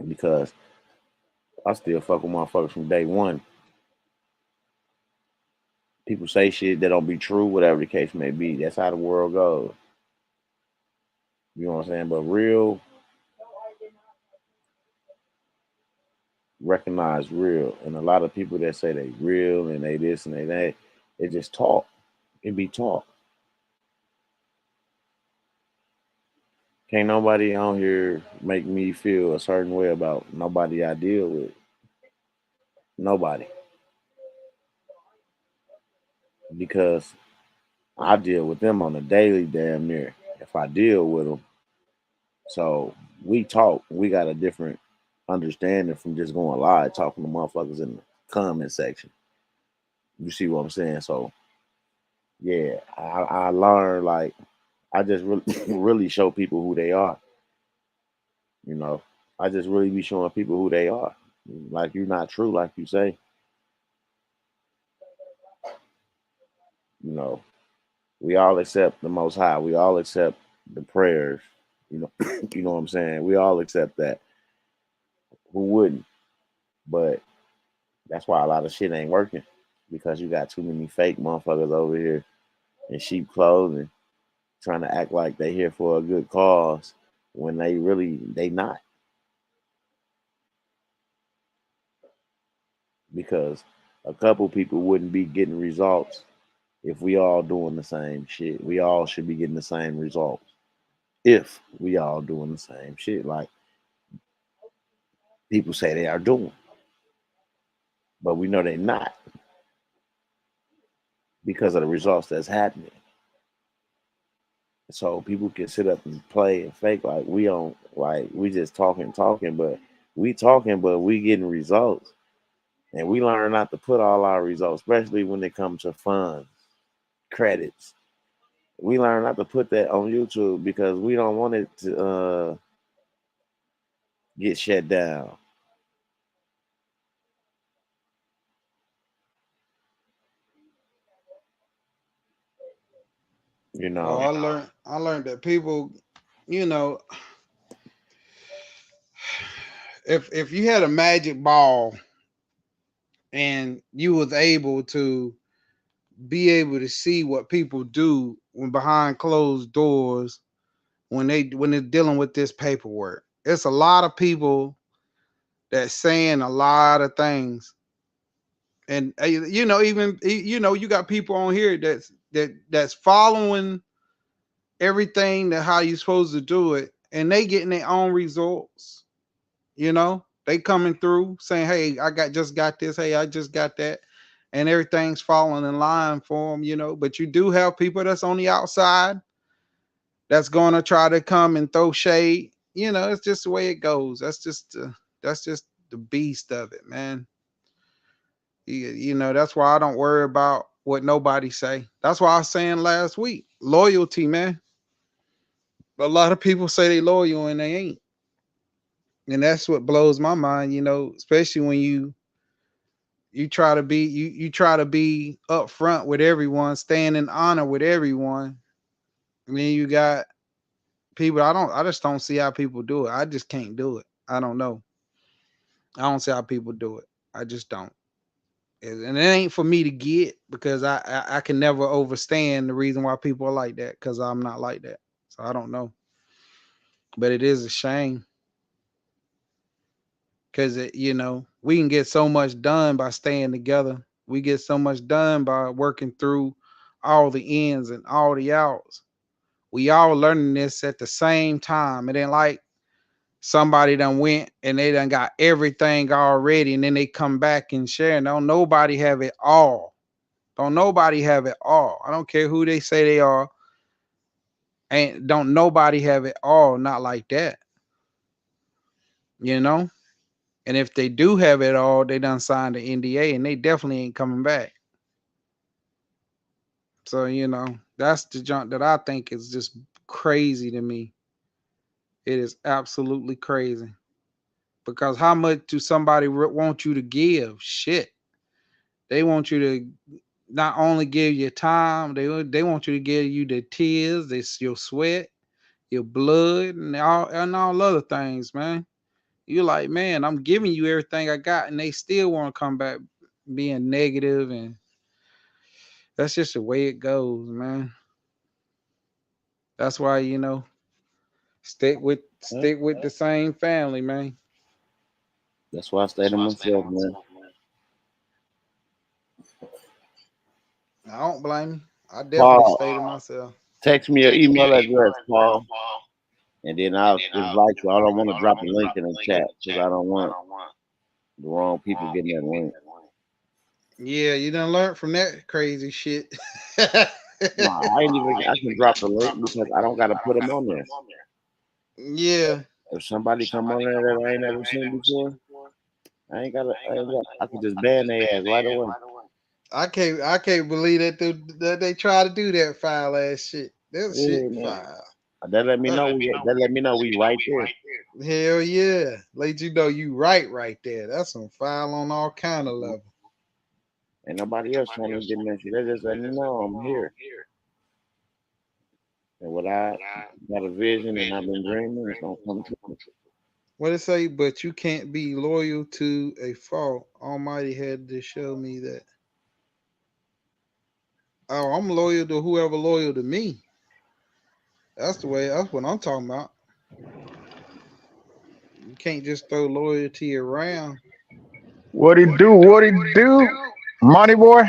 because I still fuck with motherfuckers from day one. People say shit that don't be true, whatever the case may be. That's how the world goes. You know what I'm saying? But real, recognize real. And a lot of people that say they real and they this and they that, they just talk. It be talk. Can't nobody on here make me feel a certain way about nobody I deal with. Nobody. Because I deal with them on a daily damn near. If I deal with them, so we talk. We got a different understanding from just going live talking to motherfuckers in the comment section. You see what I'm saying? So yeah, I learned like I just really really show people who they are. You know, I just really be showing people who they are. Like you're not true, like you say. You know, we all accept the Most High. We all accept the prayers. You know, you know what I'm saying. We all accept that. Who wouldn't? But that's why a lot of shit ain't working because you got too many fake motherfuckers over here in sheep clothing trying to act like they here for a good cause when they not, because a couple people wouldn't be getting results if we all doing the same shit. We all should be getting the same results if we all doing the same shit like people say they are doing, but we know they're not because of the results that's happening. So people can sit up and play and fake like we don't, like we just talking, but we getting results. And we learn not to put all our results, especially when it comes to funds, credits. We learn not to put that on YouTube because we don't want it to get shut down. You Well, know. I learned that people, you know, if you had a magic ball and you was able to be able to see what people do when behind closed doors when they're dealing with this paperwork. It's a lot of people that's saying a lot of things. And you know, even you know, you got people on here that's following everything that how you supposed to do it, and they getting their own results. You know, they coming through saying, "Hey, I just got this. Hey, I just got that," and everything's falling in line for them. You know, but you do have people that's on the outside that's going to try to come and throw shade. You know, it's just the way it goes. That's just the beast of it, man. You know, that's why I don't worry about what nobody say. That's why I was saying last week, loyalty, man. A lot of people say they loyal and they ain't. And that's what blows my mind, you know, especially when you try to be upfront with everyone, staying in honor with everyone. And then you got people I just don't see how people do it. I just can't do it. I don't know. I don't see how people do it. I just don't. And it ain't for me to get because I can never understand the reason why people are like that because I'm not like that. So I don't know. But it is a shame because you know, we can get so much done by staying together. We get so much done by working through all the ins and all the outs. We all learning this at the same time. It ain't like somebody done went and they done got everything already and then they come back and share. Don't nobody have it all. Don't nobody have it all. I don't care who they say they are. Ain't don't nobody have it all. Not like that. You know? And if they do have it all, they done signed the NDA and they definitely ain't coming back. So, you know, that's the junk that I think is just crazy to me. It is absolutely crazy. Because how much do somebody want you to give? Shit. They want you to not only give your time, they want you to give you the tears, your sweat, your blood, and all other things, man. You're like, man, I'm giving you everything I got, and they still want to come back being negative, and that's just the way it goes, man. That's why, you know, Yeah, stick with the same family, man. that's why I stay to myself, man. I don't blame you. I definitely Paul, stay to myself. text me your email address, Paul, and then I'll invite you. I don't want to drop a link in the chat because I don't want the wrong people getting that link. Yeah, you done learned from that crazy shit. No, I ain't even. I can drop the link because I don't got to put them on there. Yeah. If somebody come on there that I ain't never seen before, I ain't got. I can just ban their ass right away. I can't believe that they try to do that foul ass shit. That Yeah, shit man. foul. That let me know we right there. Hell yeah. Let you know you right there. That's some foul on all kind of Mhm. level. Ain't nobody else trying to get messy. They just let me know I'm here. And what I got a vision and I've been dreaming, it's gonna come true. What it say? But you can't be loyal to a fault. Almighty had to show me that. Oh, I'm loyal to whoever loyal to me. That's the way. That's what I'm talking about. You can't just throw loyalty around. What it do? What it do? Money boy.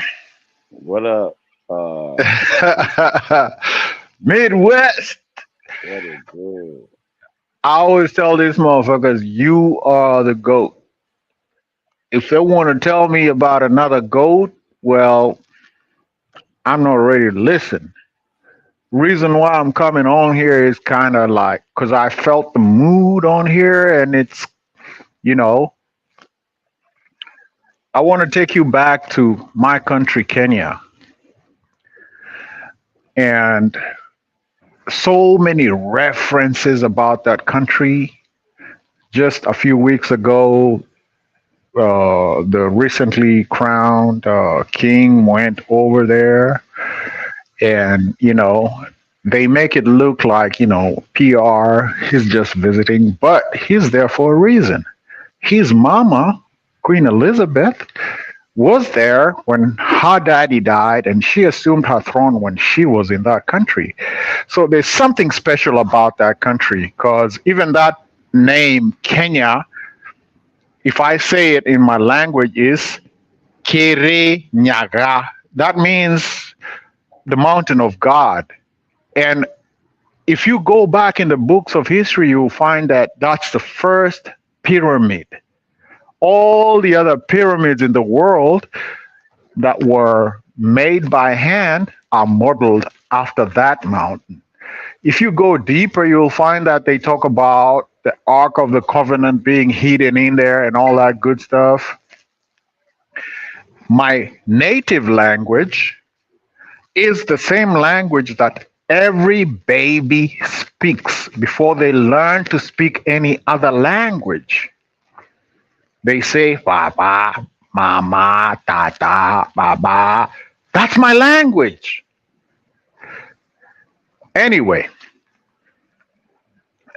What up? Uh, Midwest. what is good? I always tell these motherfuckers, you are the GOAT. If they want to tell me about another GOAT, well, I'm not ready to listen. Reason why I'm coming on here is kind of like because I felt the mood on here, and it's, you know, I want to take you back to my country, Kenya, and so many references about that country. Just a few weeks ago, the recently crowned king went over there, and they make it look like PR. He's just visiting, but he's there for a reason. His mama, Queen Elizabeth, was there when her daddy died, and she assumed her throne when she was in that country. So there's something special about that country because even that name, Kenya, if I say it in my language, is Kere Nyaga. That means the mountain of God. And if you go back in the books of history, you'll find that that's the first pyramid. All the other pyramids in the world that were made by hand are modeled after that mountain. If you go deeper, you'll find that they talk about the Ark of the Covenant being hidden in there and all that good stuff. My native language is the same language that every baby speaks before they learn to speak any other language. They say Papa, Mama, Tata, Baba. That's my language. Anyway,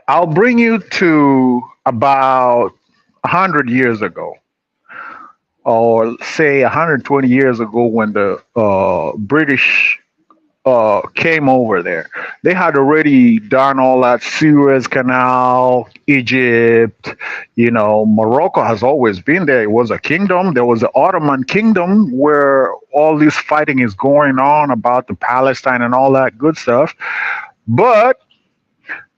I'll bring you to about 100 years ago, or say 120 years ago when the British came over there. They had already done all that Suez Canal, Egypt, Morocco has always been there. It was a kingdom. There was the Ottoman kingdom where all this fighting is going on about the Palestine and all that good stuff. But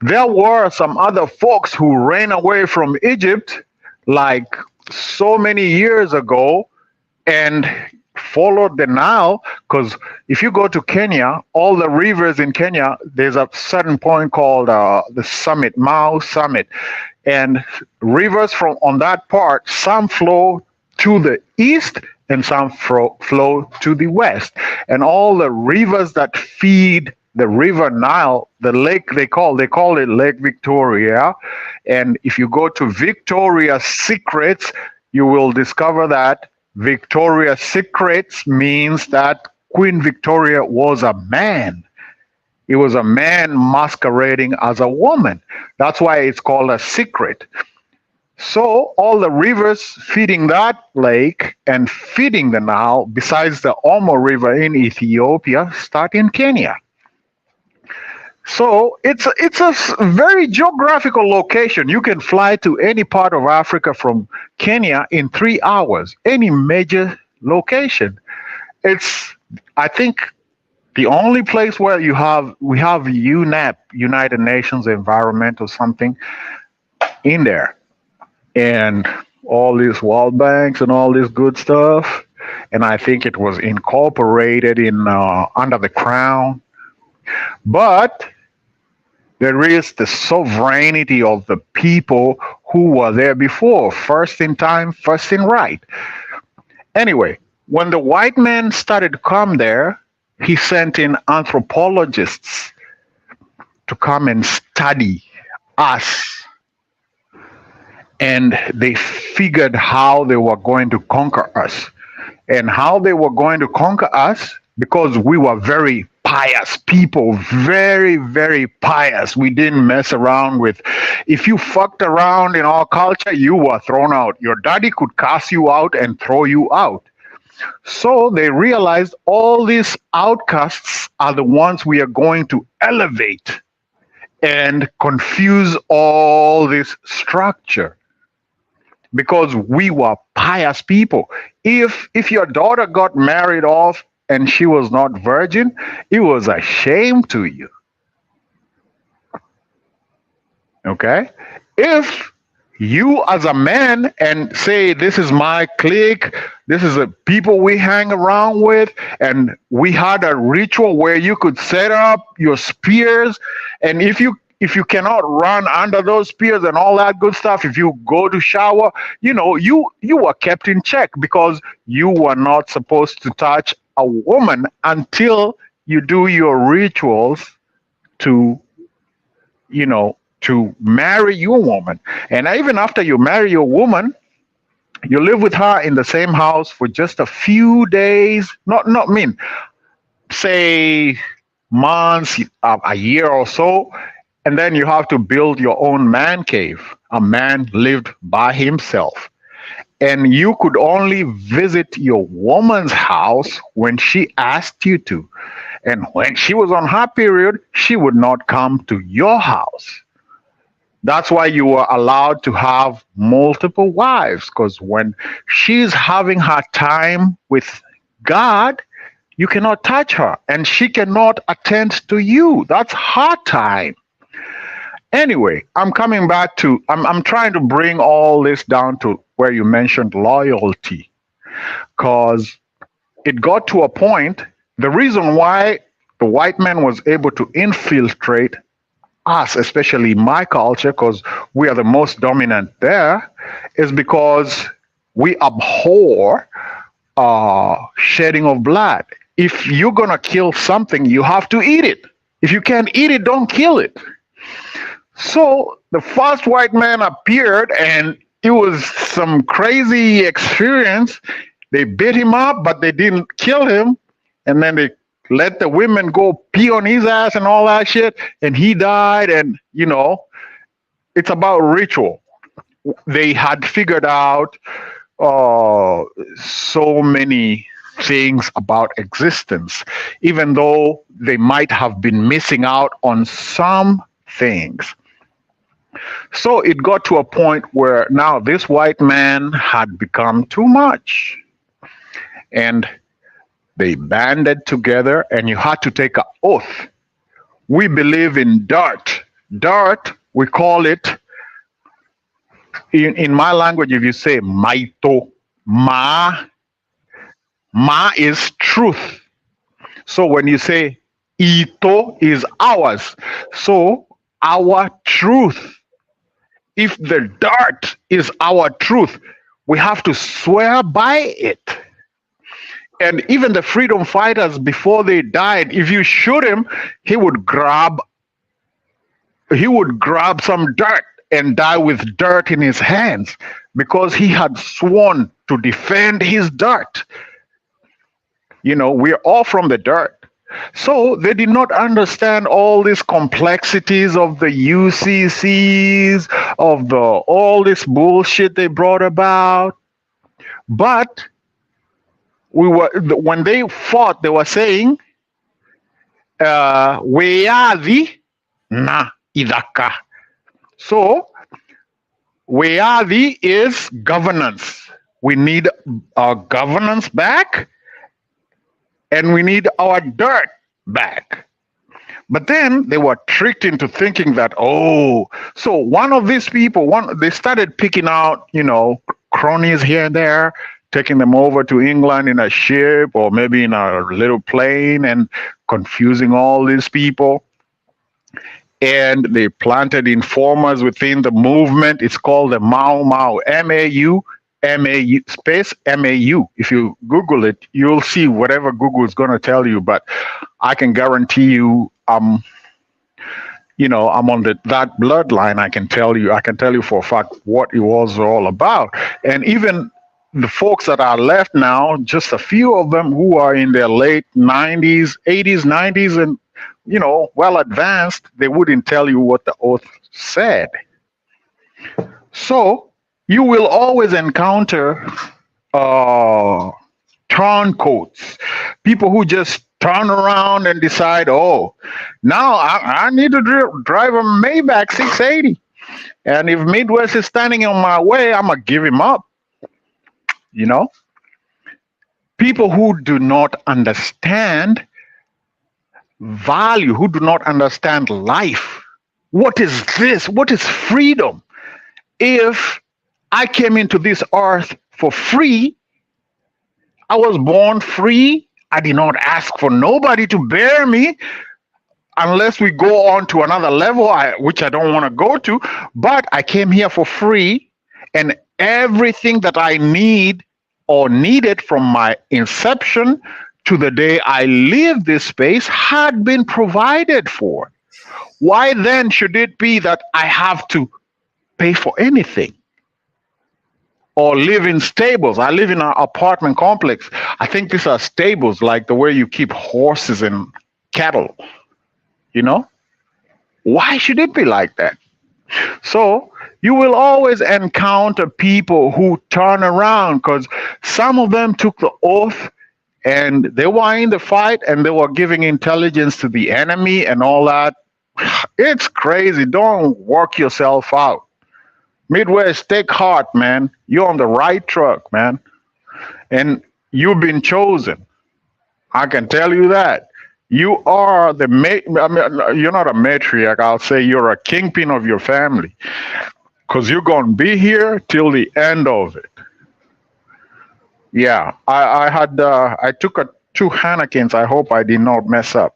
there were some other folks who ran away from Egypt like so many years ago and followed the Nile. Because if you go to Kenya, all the rivers in Kenya, there's a certain point called the summit, Mao Summit, and rivers from on that part, some flow to the east and some flow to the west, and all the rivers that feed the river Nile, the lake they call it Lake Victoria. And if you go to Victoria's Secrets, you will discover that Victoria's Secrets means that Queen Victoria was a man. It was a man masquerading as a woman. That's why it's called a secret. So all the rivers feeding that lake and feeding the Nile, besides the Omo River in Ethiopia, start in Kenya. So it's a very geographical location. You can fly to any part of Africa from Kenya in 3 hours, any major location. It's, I think, the only place where we have UNEP, United Nations Environment or something, in there, and all these World Banks and all this good stuff. And I think it was incorporated in under the crown. But there is the sovereignty of the people who were there before, first in time, first in right. Anyway, When the white man started to come there, he sent in anthropologists to come and study us, and they figured how they were going to conquer us. And how they were going to conquer us, because we were very pious people, very, very pious. We didn't mess around with, if you fucked around in our culture, you were thrown out. Your daddy could cast you out and throw you out. So they realized all these outcasts are the ones we are going to elevate and confuse all this structure, because we were pious people. If your daughter got married off and she was not virgin, it was a shame to you. Okay? If you as a man and say, this is my clique, this is the people we hang around with, and we had a ritual where you could set up your spears, and if you cannot run under those spears and all that good stuff, if you go to shower, you were kept in check, because you were not supposed to touch a woman until you do your rituals to to marry your woman. And even after you marry your woman, you live with her in the same house for just a few days, not mean, say months, a year or so, and then you have to build your own man cave. A man lived by himself. And you could only visit your woman's house when she asked you to. And when she was on her period, she would not come to your house. That's why you were allowed to have multiple wives, because when she's having her time with God, you cannot touch her, and she cannot attend to you. That's her time. Anyway, I'm coming back to, I'm trying to bring all this down to where you mentioned loyalty, because it got to a point, the reason why the white man was able to infiltrate us, especially my culture, because we are the most dominant there, is because we abhor shedding of blood. If you're going to kill something, you have to eat it. If you can't eat it, don't kill it. So the first white man appeared, and it was some crazy experience. They beat him up, but they didn't kill him. And then they let the women go pee on his ass and all that shit. And he died. And, it's about ritual. They had figured out so many things about existence, even though they might have been missing out on some things. So it got to a point where now this white man had become too much. And they banded together, and you had to take an oath. We believe in dirt. Dirt, we call it, in my language, if you say maito, ma is truth. So when you say ito is ours, so our truth. If the dirt is our truth, we have to swear by it. And even the freedom fighters, before they died, if you shoot him, he would grab some dirt and die with dirt in his hands, because he had sworn to defend his dirt. We're all from the dirt. So they did not understand all these complexities of the UCCs, of all this bullshit they brought about. But when they fought, they were saying, "Weadi na idaka." So weadi is governance. We need our governance back, and we need our dirt back. But then they were tricked into thinking that, so one of these people, they started picking out, cronies here and there, taking them over to England in a ship or maybe in a little plane, and confusing all these people. And they planted informers within the movement. It's called the Mau Mau, MAU space MAU. If you Google it, you'll see whatever Google is going to tell you. But I can guarantee you, I'm on that bloodline. I can tell you for a fact what it was all about. And even the folks that are left now, just a few of them who are in their late 90s, 80s, 90s, and well advanced, they wouldn't tell you what the oath said. So you will always encounter uh, turncoats, people who just turn around and decide, oh, now I need to drive a Maybach 680. And if Midwest is standing on my way, I'm going to give him up. You know, people who do not understand value, who do not understand life. What is this? What is freedom? If I came into this earth for free, I was born free. I did not ask for nobody to bear me unless we go on to another level, which I don't want to go to. But I came here for free, and everything that I need or needed from my inception to the day I leave this space had been provided for. Why then should it be that I have to pay for anything or live in stables? I live in an apartment complex. I think these are stables, like the way you keep horses and cattle. You know, why should it be like that? So you will always encounter people who turn around because some of them took the oath and they were in the fight and they were giving intelligence to the enemy and all that. It's crazy. Don't work yourself out. Midwest, take heart, man. You're on the right track, man. And you've been chosen. I can tell you that. You are I mean, you're not a matriarch. I'll say you're a kingpin of your family because you're going to be here till the end of it. Yeah, I took two Hanakins. I hope I did not mess up.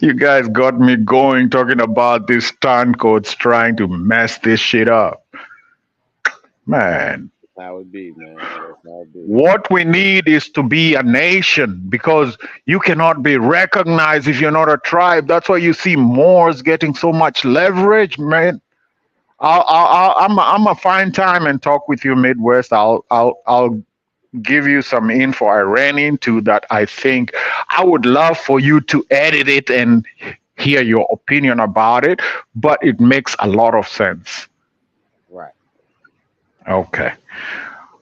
You guys got me going talking about these turncoats trying to mess this shit up. Man, How it be, man. That's how it be. what we need is to be a nation because you cannot be recognized if you're not a tribe. That's why you see Moors getting so much leverage, man. I'm a find time and talk with you, Midwest. I'll give you some info I ran into that I think I would love for you to edit it and hear your opinion about it, but it makes a lot of sense. Right. Okay.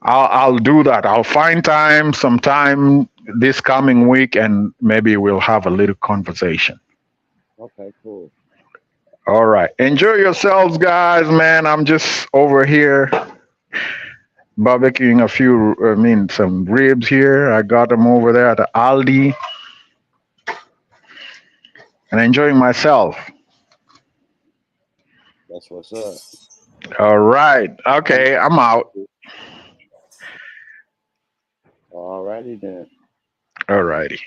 I'll do that. I'll find time sometime this coming week and maybe we'll have a little conversation. Okay, cool. All right. Enjoy yourselves, guys, man. I'm just over here barbecuing some ribs here. I got them over there at the Aldi and enjoying myself. That's what's up. All right. Okay. I'm out. Alrighty then. All righty.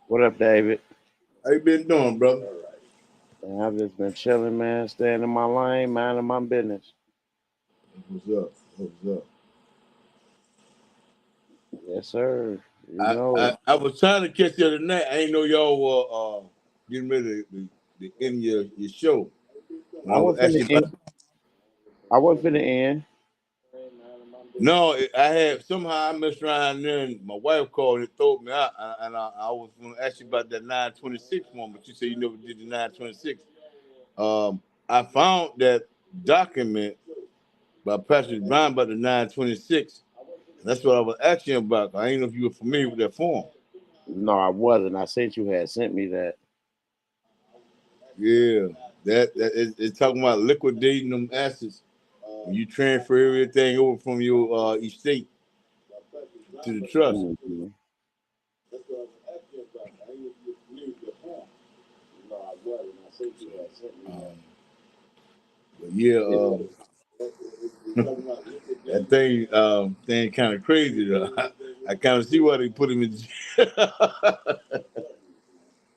What up, David? How you been doing, brother? Man, I've just been chilling, man, staying in my lane, minding my business. What's up? What's up? Yes, sir. You I, know it. I, I was trying to catch the other night. I ain't know y'all were getting ready to end your show. When I I was wasn't finna asking about end. I wasn't finna end. no, I had somehow I messed around and then my wife called and threw me out, and I was going to ask you about that 926 one, but you said you never did the 926. I found that document by Pastor Brown about the 926. That's what I was asking about. I didn't know if you were familiar with that form. No, I wasn't. I said you had sent me that. Yeah, it's talking about liquidating them assets when you transfer everything over from your estate to the trust. Mm-hmm. Um, But yeah, that thing kind of crazy though. I kind of see why they put him in jail.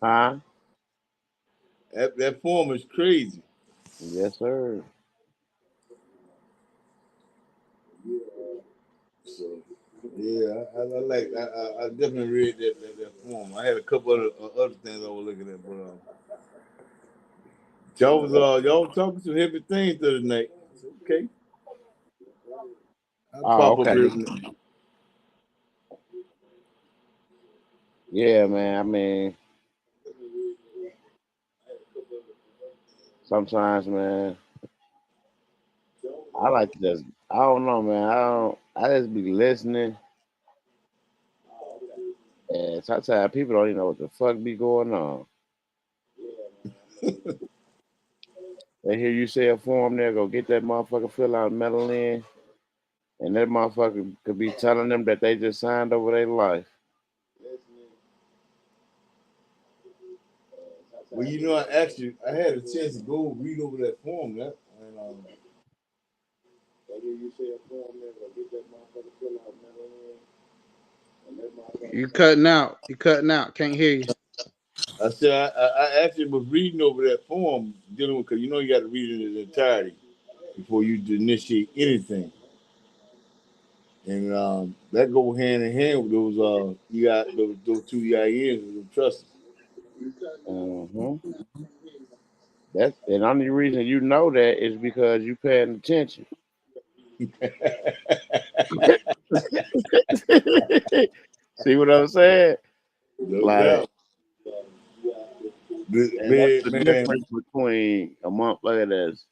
Huh? That form is crazy. Yes, sir. So yeah, I definitely read that form. I had a couple other things I was looking at, but y'all was talking some heavy things the other night. Okay, I'll Oh, pop up okay. here. Yeah, man. I mean, sometimes, man, I like to just, I don't know, man. I just be listening, and sometimes people don't even know what the fuck be going on. They hear you say a form there, go get that motherfucker, fill out, metal in, and that motherfucker could be telling them that they just signed over their life. Well, I had a chance to go read over that form, and You cutting out. You cutting out. Can't hear you. I said I actually was reading over that form dealing with because you got to read it in its entirety before you initiate anything, and that go hand in hand with those you got those two EINs and the trusts. Hmm. That's the only reason you know that is because you paying attention. See what I'm saying? No Like, doubt. and that's Man, the man, difference between a motherfucker that's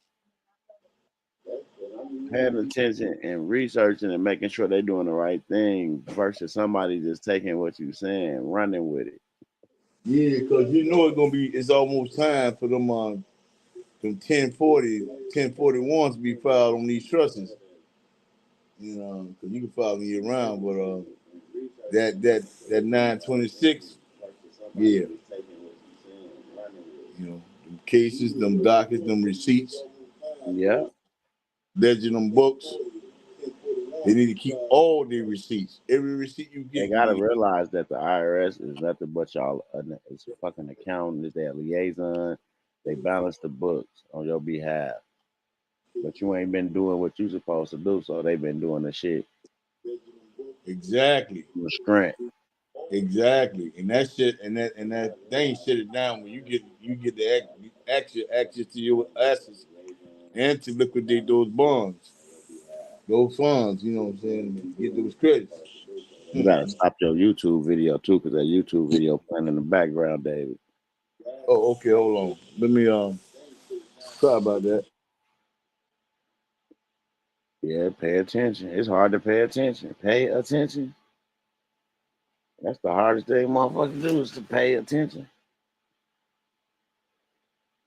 paying attention and researching and making sure they're doing the right thing versus somebody just taking what you're saying, running with it. yeah, because it's almost time for them 1041s to be filed on these trusts. Because you can file them year round, but that 926, yeah, them cases, them dockets, them receipts, Yeah. ledger them books. They need to keep all their receipts. Every receipt you They get, you gotta need. realize that the IRS is nothing but y'all. It's a fucking accountant. It's their liaison. They balance the books on your behalf, but you ain't been doing what you supposed to do. So they've been doing the shit Exactly, with strength. exactly, and that shit, and that thing shut it down when you get the access to your assets and to liquidate those bonds, those funds. You know what I'm saying? Get those credits. You gotta stop your YouTube video too, because that YouTube video playing in the background, David. Oh, okay. Hold on. Let me sorry about that. Yeah, pay attention. It's hard to pay attention. Pay attention. That's the hardest thing motherfuckers do is to pay attention.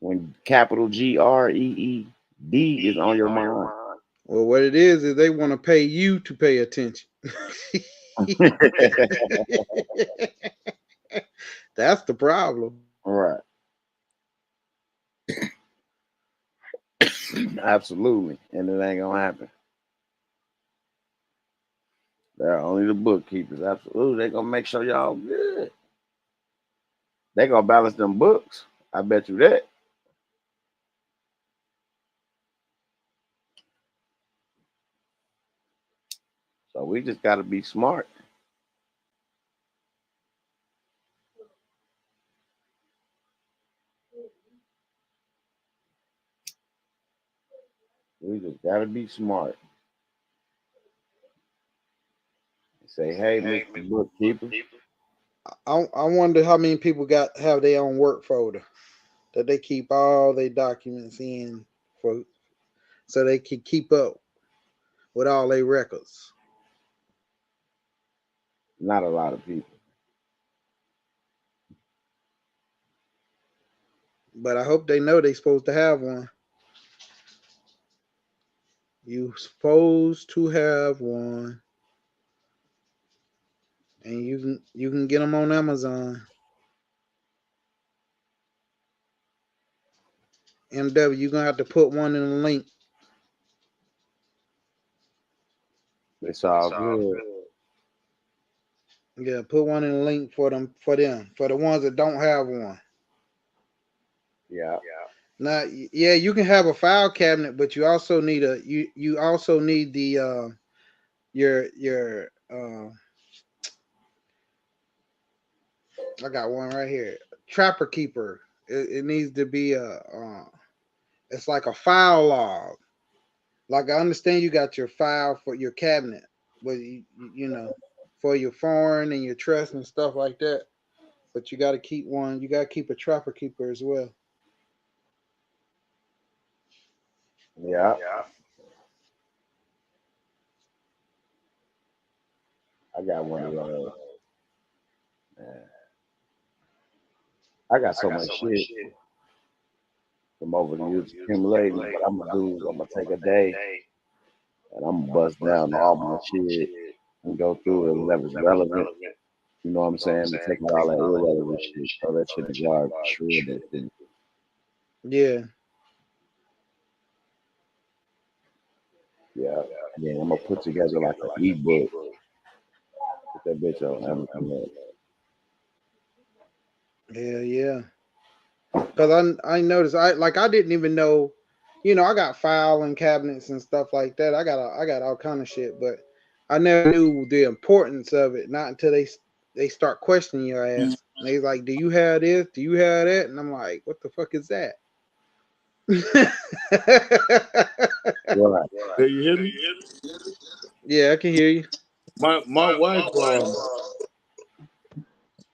When capital GREED is on your mind. Well, what it is they want to pay you to pay attention. That's the problem. Right. Absolutely. And it ain't gonna happen. They're only the bookkeepers. Absolutely. They gonna make sure y'all good. They gonna balance them books. I bet you that. So we just gotta be smart. We just gotta be smart. Say, hey, Mr. Bookkeeper. I wonder how many people have their own work folder that they keep all their documents in for, so they can keep up with all their records. Not a lot of people. But I hope they know they're supposed to have one. You supposed to have one, and you can get them on Amazon. MW, you're gonna have to put one in the link. It's all good. Yeah, put one in the link for the ones that don't have one. Yeah. Now, yeah, you can have a file cabinet, but you also need you also need the your I got one right here. Trapper keeper. It needs to be it's like a file log. Like I understand you got your file for your cabinet, but you know, for your foreign and your trust and stuff like that. But you got to keep one. You got to keep a trapper keeper as well. Yeah. I got one of those. Man. I got so much shit from over the years accumulating. What I'm gonna do is I'm gonna take a day and I'm gonna bust down all my shit and go through it whatever's relevant. You know what I'm saying? To take out all that irrelevant shit, throw that shit in the garbage, shred that thing. Yeah. Yeah. And then I'm gonna put together like an ebook. Put that bitch on Amazon. Yeah. Because I noticed I didn't even know, you know, I got filing cabinets and stuff like that. I got all kind of shit, but I never knew the importance of it. Not until they start questioning your ass. And they like, do you have this? Do you have that? And I'm like, what the fuck is that? Right. Can you hear me? Yeah, I can hear you. My wife,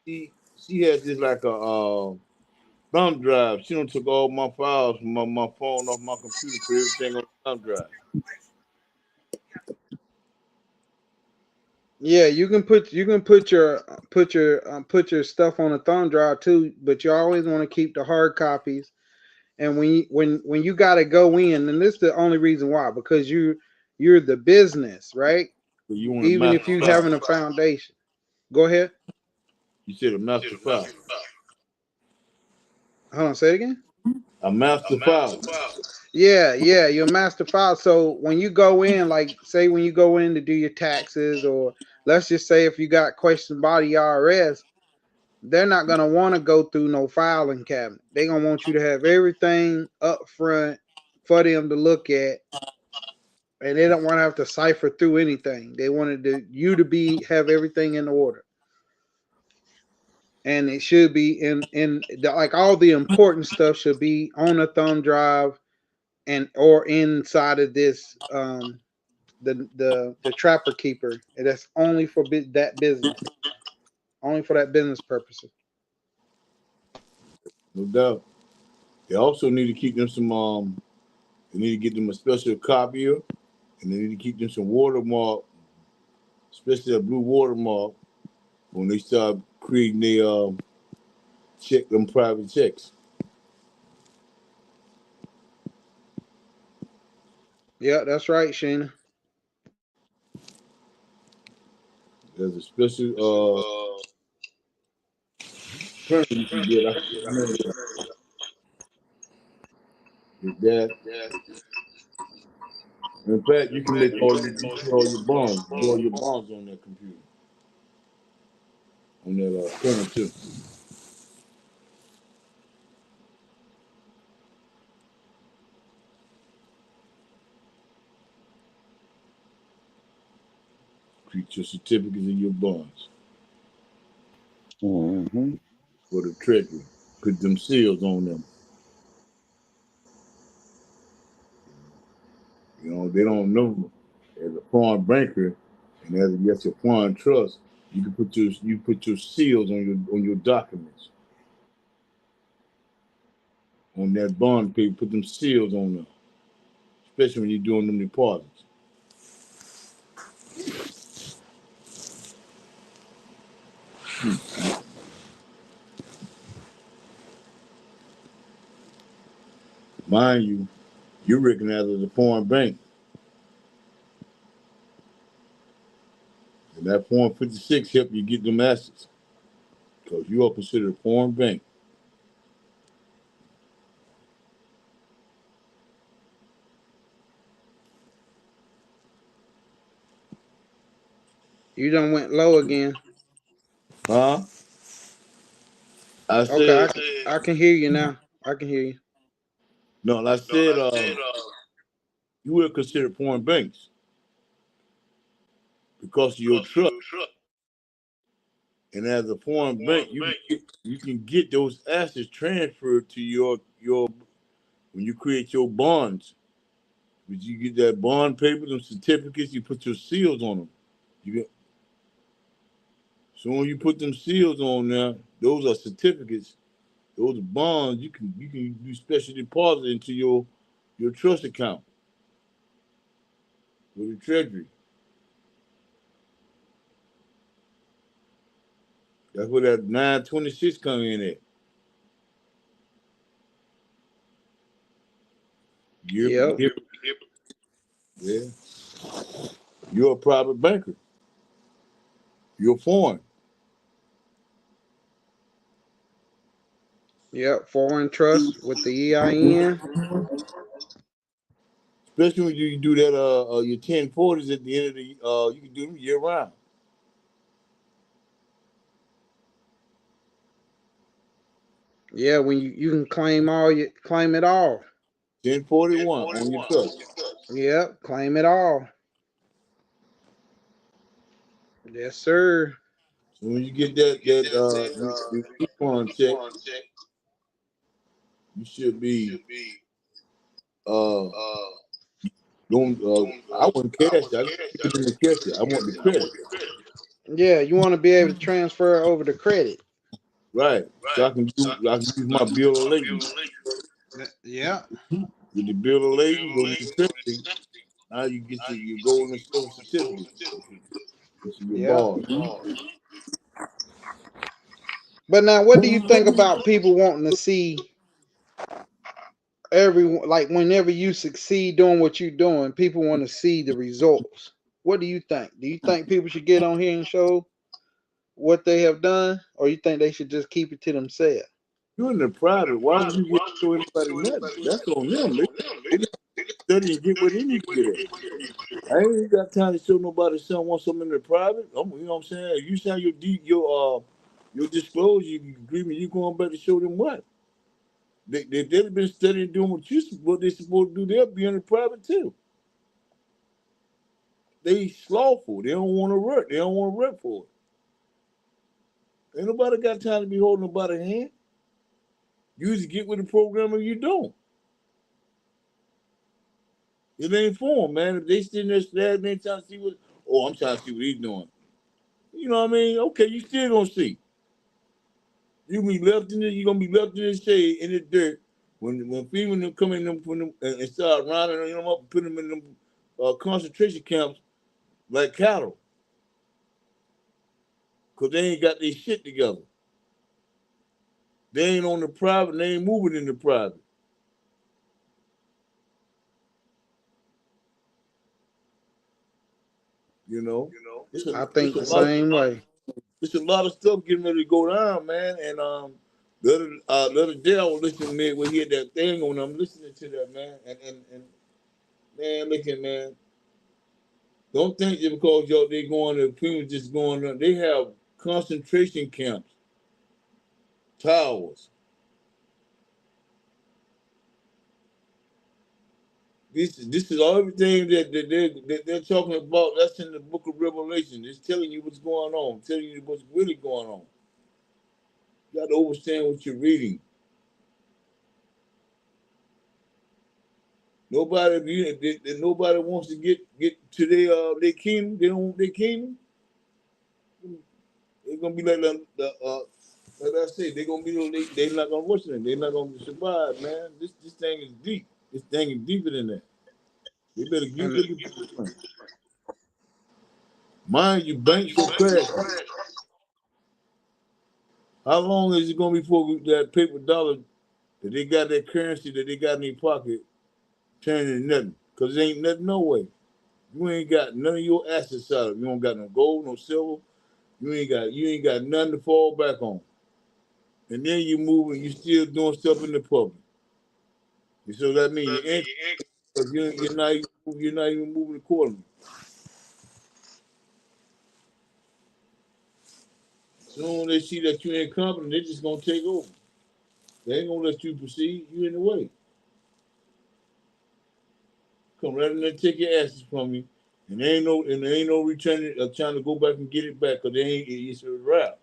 she has this like a thumb drive. She done took all my files from my phone off my computer, put everything on the thumb drive. Yeah, you can put your stuff on a thumb drive too, but you always want to keep the hard copies. And when you got to go in, and this is the only reason why, because you're the business, right? So you want a Even master if you file. having a foundation, go ahead. You said a master file. Hold on, say it again. A master file. Yeah, your master file. So when you go in, like say when you go in to do your taxes, or let's just say if you got questions about the IRS, they're not gonna want to go through no filing cabinet. They're gonna want you to have everything up front for them to look at, and they don't want to have to cipher through anything. They wanted you to have everything in order, and it should be like all the important stuff should be on a thumb drive and or inside of this the trapper keeper, and that's only for that business, only for that business purposes. No doubt. They also need to keep them some they need to get them a special copier, and they need to keep them some watermark, especially a blue watermark when they start creating their check them private checks. Yeah, that's right, Sheena. There's a special printer you can get. I can't remember that. In fact, you can make all your bonds, do all your bonds on that computer, on that printer too. Create your certificates and your bonds Mm-hmm. for the treasury. Put them seals on them. You know, they don't know as a foreign banker and as a foreign trust, you put your seals on your documents. On that bond paper, put them seals on them, especially when you're doing them deposits. Mind you, you're recognized as a foreign bank. And that Form 56 help you get them assets because you are considered a foreign bank. You done went low again. Huh? I Okay, said I can hear you now. I can hear you. no. I said you will consider foreign banks because of your trust. And as a foreign bank, you can get those assets transferred to your when you create your bonds. But you get that bond paper, them certificates, you put your seals on them. You get so when you put them seals on there, those are certificates. Those are bonds. You can do special deposit into your trust account with the treasury. That's where that 926 come in at. Yep. Yeah. You're a private banker. You're foreign. Yep. Foreign trust with the EIN. Especially when you do that your 1040s at the end of the you can do them year round. Yeah, when you can claim it all. 1041 on your trust. Yep, claim it all. Yes, sir. So when you get that refund check, you should be uh don't I wouldn't cash it. I just keep it in the cash it. I want the credit. Yeah, you want to be able to transfer over the credit. Right. So I can use my bill of lading. Yeah. With the bill of lading, go to the treasury. Now you get your gold and silver certificate. It's your Yeah. bar. But now, what do you think about people wanting to see everyone, like whenever you succeed doing what you're doing, people want to see the results? What do you think? Do you think people should get on here and show what they have done, or you think they should just keep it to themselves? You're in the private. Why would you get to show anybody nothing? That's on them. They just study and get where they need to get at. I ain't got time to show nobody something wants something in the private. You know what I'm saying? If you sign your disclosure agreement, you going back to show them what? They've been studying doing what they supposed to do. They'll be in the private too. They slothful. They don't want to work. They don't want to work for it. Ain't nobody got time to be holding nobody's hand. You either get with the program or you don't. It ain't for them, man. If they sitting there staring, they ain't trying to see what. Oh, I'm trying to see what he's doing. You know what I mean? Okay, you still gonna see. You gonna be left in the shade in the dirt when females come in them and start rounding them up and putting them in them concentration camps like cattle, cause they ain't got their shit together. They ain't on the private. They ain't moving in the private. You know, I think the same way. There's a lot of stuff getting ready to go down, man. And the other day I was listening to when he had that thing on. I'm listening to that, man. And man, looking, man. Don't think that because they going to people just going on. They have concentration camps, towers. This is all everything that they're talking about. That's in the book of Revelation. It's telling you what's going on, telling you what's really going on. You got to understand what you're reading. Nobody wants to get to their kingdom. They don't want their kingdom. It's gonna be like like I said, they're gonna be they're not gonna listen. They're not gonna survive, man. This thing is deep. This thing is deeper than that. They better get And it. Mind you, banks are crashing. How long is it gonna be before that paper dollar that they got that currency that they got in their pocket turning into nothing? Cause it ain't nothing no way. You ain't got none of your assets out of it. You don't got no gold, no silver. You ain't got nothing to fall back on. And then you moving, you still doing stuff in the public. And so that means you're not even moving accordingly. Soon they see that you ain't competent, they just gonna take over. They ain't gonna let you proceed. You in the way. Come right in there, take your asses from you, and there ain't no returning, trying to go back and get it back, cause they ain't. It's a wrap.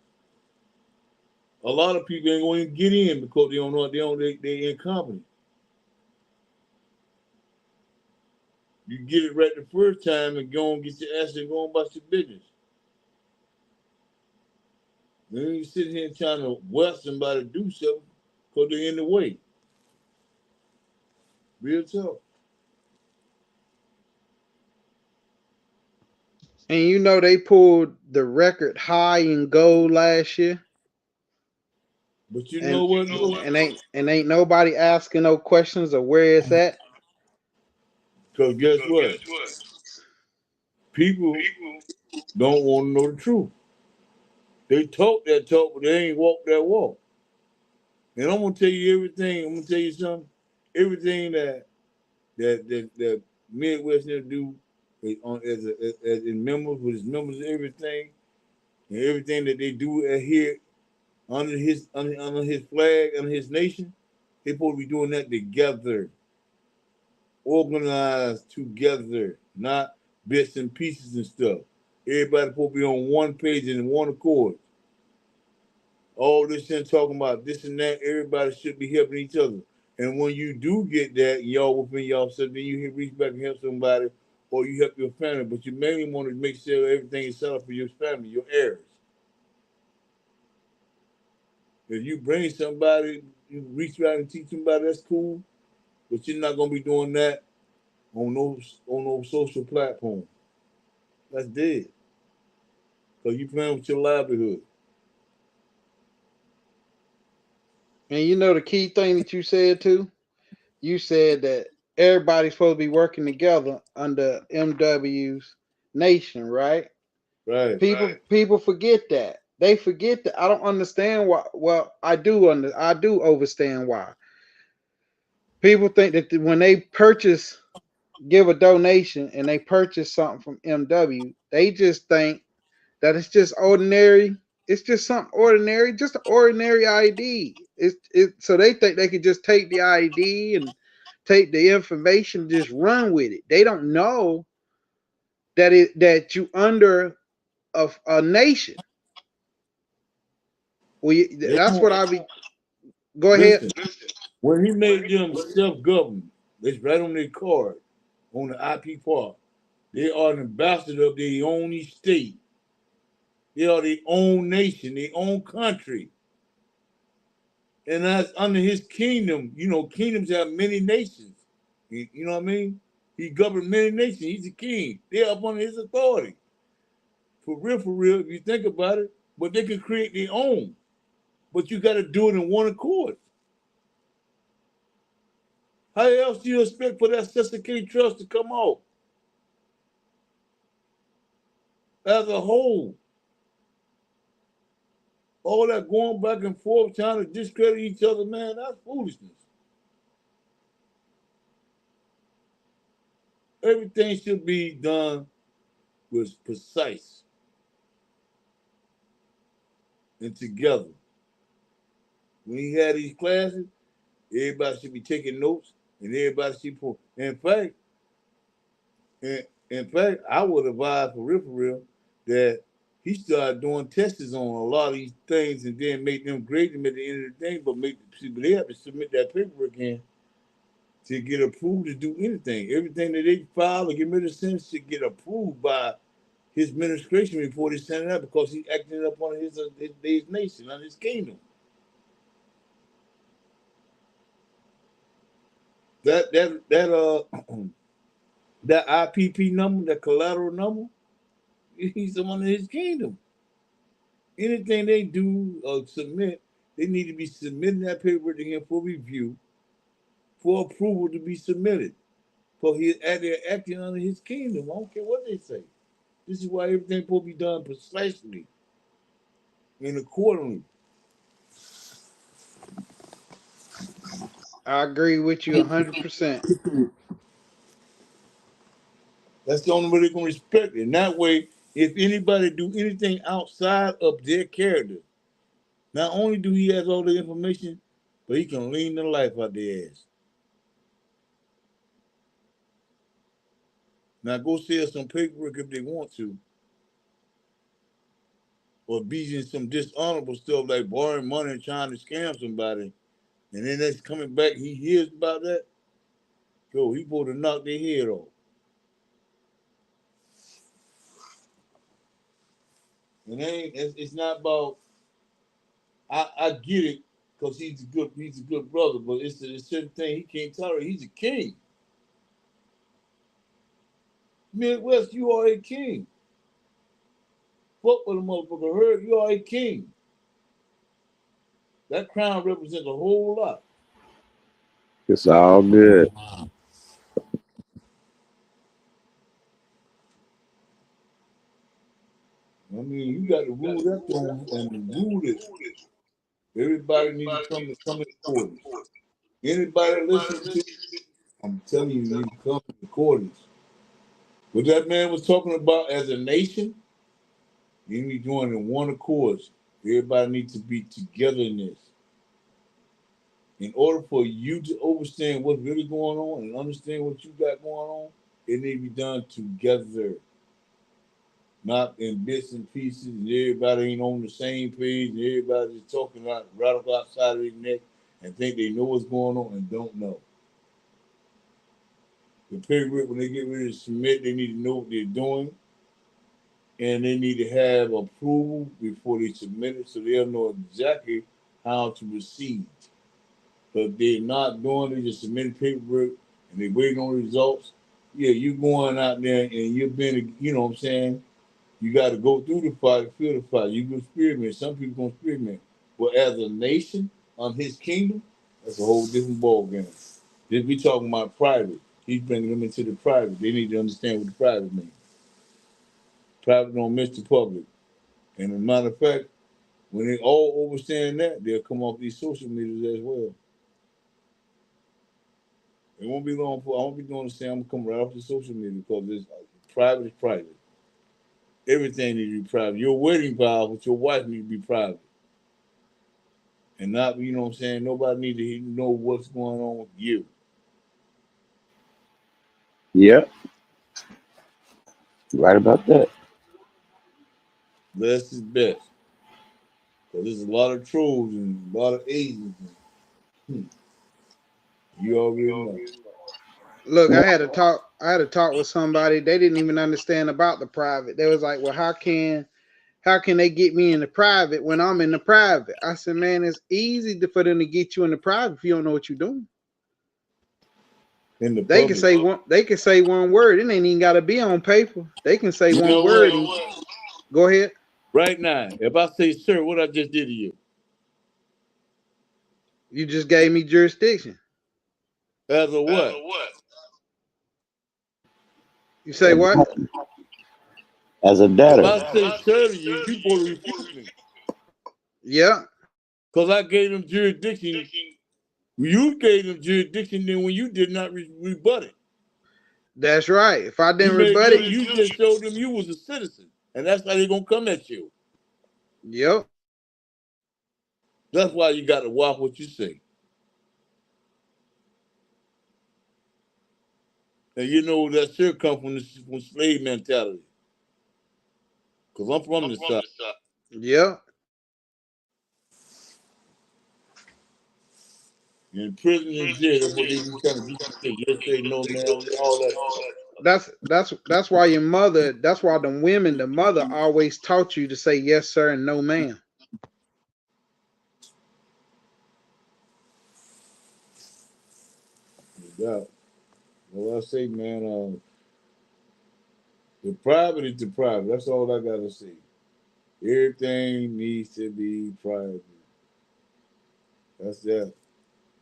A lot of people ain't gonna even get in because they don't know they incompetent. You get it right the first time and go and get your ass and go on about your business. Then you sit here trying to welt somebody to do something because they're in the way. Real tough. And you know they pulled the record high in gold last year, But you and know what though? ain't nobody asking no questions of where it's at. Because guess what? People don't want to know the truth. They talk that talk, but they ain't walk that walk. And I'm gonna tell you everything. I'm gonna tell you something. Everything that Midwesterners do as in members with his members, everything and everything that they do here under his flag, under his nation, they supposed to be doing that together, organized together, not bits and pieces and stuff. Everybody supposed to be on one page and in one accord. All this and talking about this and that, everybody should be helping each other. And when you do get that, y'all within y'all self, then you reach back and help somebody, or you help your family. But you mainly want to make sure everything is set up for your family, your heirs. If you bring somebody, you reach out and teach somebody, that's cool. But you're not gonna be doing that on no social platform. That's dead. Because you playing with your livelihood. And you know the key thing that you said too. You said that everybody's supposed to be working together under MW's nation, right? Right. People forget that. They forget that. I don't understand why. Well, I do understand why. People think that when they give a donation and they purchase something from MW, they just think that it's just ordinary. It's just something ordinary, just an ordinary ID. So they think they could just take the ID and take the information, and just run with it. They don't know that you under a nation. They That's what don't I be. Go ahead. listen. When he made them self-governed, it's right on their card, on the IP part. They are an ambassador of their own state. They are their own nation, their own country. And that's under his kingdom. You know, kingdoms have many nations. You know what I mean? He governed many nations. He's a king. They're up under his authority. For real, if you think about it. But they can create their own. But you got to do it in one accord. How else do you expect for that Sesame Trust to come out as a whole? All that going back and forth, trying to discredit each other, man, that's foolishness. Everything should be done with precise and together. When he had these classes, everybody should be taking notes and everybody should pull. In fact, I would advise for real that he started doing tests on a lot of these things and then make them grade them at the end of the day, but they have to submit that paperwork in to get approved to do anything. Everything that they file or get rid of sentence should get approved by his administration before they send it out because he's acting up on his nation, on his kingdom. That that IPP number, that collateral number, he's under his kingdom. Anything they do or submit, they need to be submitting that paperwork to him for review, for approval to be submitted. For they're acting under his kingdom. I don't care what they say. This is why everything supposed to be done precisely and accordingly. I agree with you 100%. That's the only way they're gonna respect it. And that way, If anybody do anything outside of their character, not only do he has all the information, but he can lean the life out their ass. Now go sell some paperwork if they want to, or be in some dishonorable stuff like borrowing money and trying to scam somebody, and then that's coming back. He hears about that. Yo, he supposed to knock their head off. And it's not about. I get it because he's a good brother, but it's a certain thing he can't tolerate. He's a king. Midwest, you are a king. Fuck with a motherfucker heard, you are a king. That crown represents a whole lot. It's all good. I mean, you got to rule that throne and rule it. Everybody needs to come in accordance. Anybody listening to, I'm telling you, you need to come in accordance. What that man was talking about as a nation, you need to join in one accord. Everybody needs to be together in this. In order for you to understand what's really going on and understand what you got going on, it need to be done together. Not in bits and pieces, and everybody ain't on the same page, and everybody just talking out right outside of their neck and think they know what's going on and don't know. The paperwork, when they get ready to submit, they need to know what they're doing, and they need to have approval before they submit it so they'll know exactly how to proceed. But if they're not doing it, just submitting paperwork and they're waiting on results, yeah, you going out there and you've been, you know what I'm saying? You got to go through the fight, feel the fight. You can experiment. Some people gonna experiment. But as a nation on his kingdom, that's a whole different ball game. This we talking about private. He's bringing them into the private. They need to understand what the private means. Private don't miss the public. And as a matter of fact, when they all understand that, they'll come off these social medias as well. It won't be long for I won't be doing the same. I'm gonna come right off the social media because it's private is private. Everything needs to be private. Your wedding vow with your wife need to be private. And not, you know what I'm saying, nobody need to know what's going on with you. Yep. Right about that. Less is best. Because there's a lot of trolls and a lot of agents. You already know. Look, I had a talk with somebody. They didn't even understand about the private. They was like, "Well, how can they get me in the private when I'm in the private?" I said, "Man, it's easy for them to get you in the private if you don't know what you're doing. In the They public. can say one word. It ain't even got to be on paper. They can say You one know word. what? And go ahead. Right now, if I say, sir, what I just did to you, You just gave me jurisdiction. as a what? You say what? As a If debtor. I say, sir, to you, you supposed to refute me. Yeah. Because I gave them jurisdiction. You gave them jurisdiction then when you did not rebut it. That's right. If I You didn't made rebut them, it, you just showed them you was a citizen. And that's how they're going to come at you. yep. That's why you got to watch what you say. And you know that shit come from slave mentality. Because I'm from the South. Yep. In prison and jail, that's what they be trying to get you to say. Yes, say, no, man, all that stuff. That's why your mother, that's why the women, the mother always taught you to say yes, sir, and no, ma'am. Yeah. Well, I say, man, the private is the private. That's all I got to say. Everything needs to be private. That's that.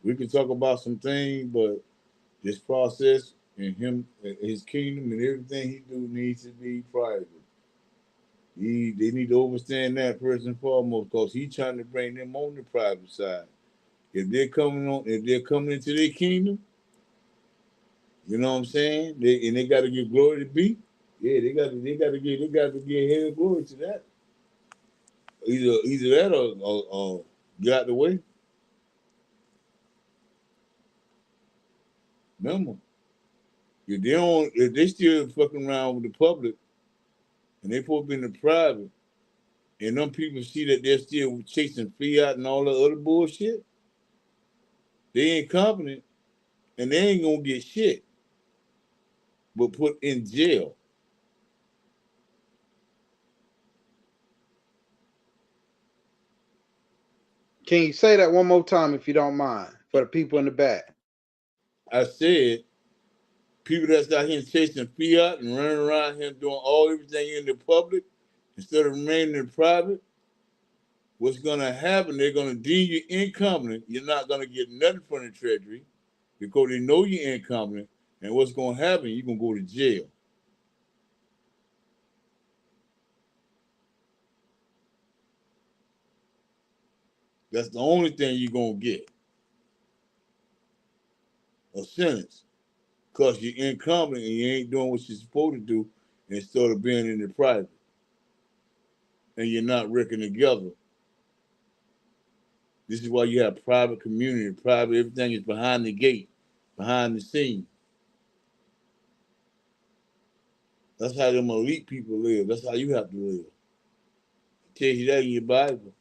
We can talk about some things, but this process and his kingdom and everything he do needs to be private. They need to understand that first and foremost, because he's trying to bring them on the private side. If they're coming into their kingdom, you know what I'm saying? They got to give glory to be. Yeah, they got to get head glory to that. Either that or get out the way. Remember, if they still fucking around with the public and they supposed to be in the private, and them people see that they're still chasing fiat and all the other bullshit, they ain't competent and they ain't gonna get shit but put in jail. Can you say that one more time if you don't mind for the people in the back? I said people that's out here chasing fiat and running around here doing everything in the public instead of remaining in private, what's gonna happen? They're gonna deem you incompetent. You're not gonna get nothing from the Treasury because they know you're incompetent. And what's gonna happen? You're gonna go to jail. That's the only thing you're gonna get. A sentence. Because you're incompetent and you ain't doing what you're supposed to do instead of being in the private. And you're not working together. This is why you have private community, private, everything is behind the gate, behind the scene. That's how them elite people live. That's how you have to live. It tells you that in your Bible.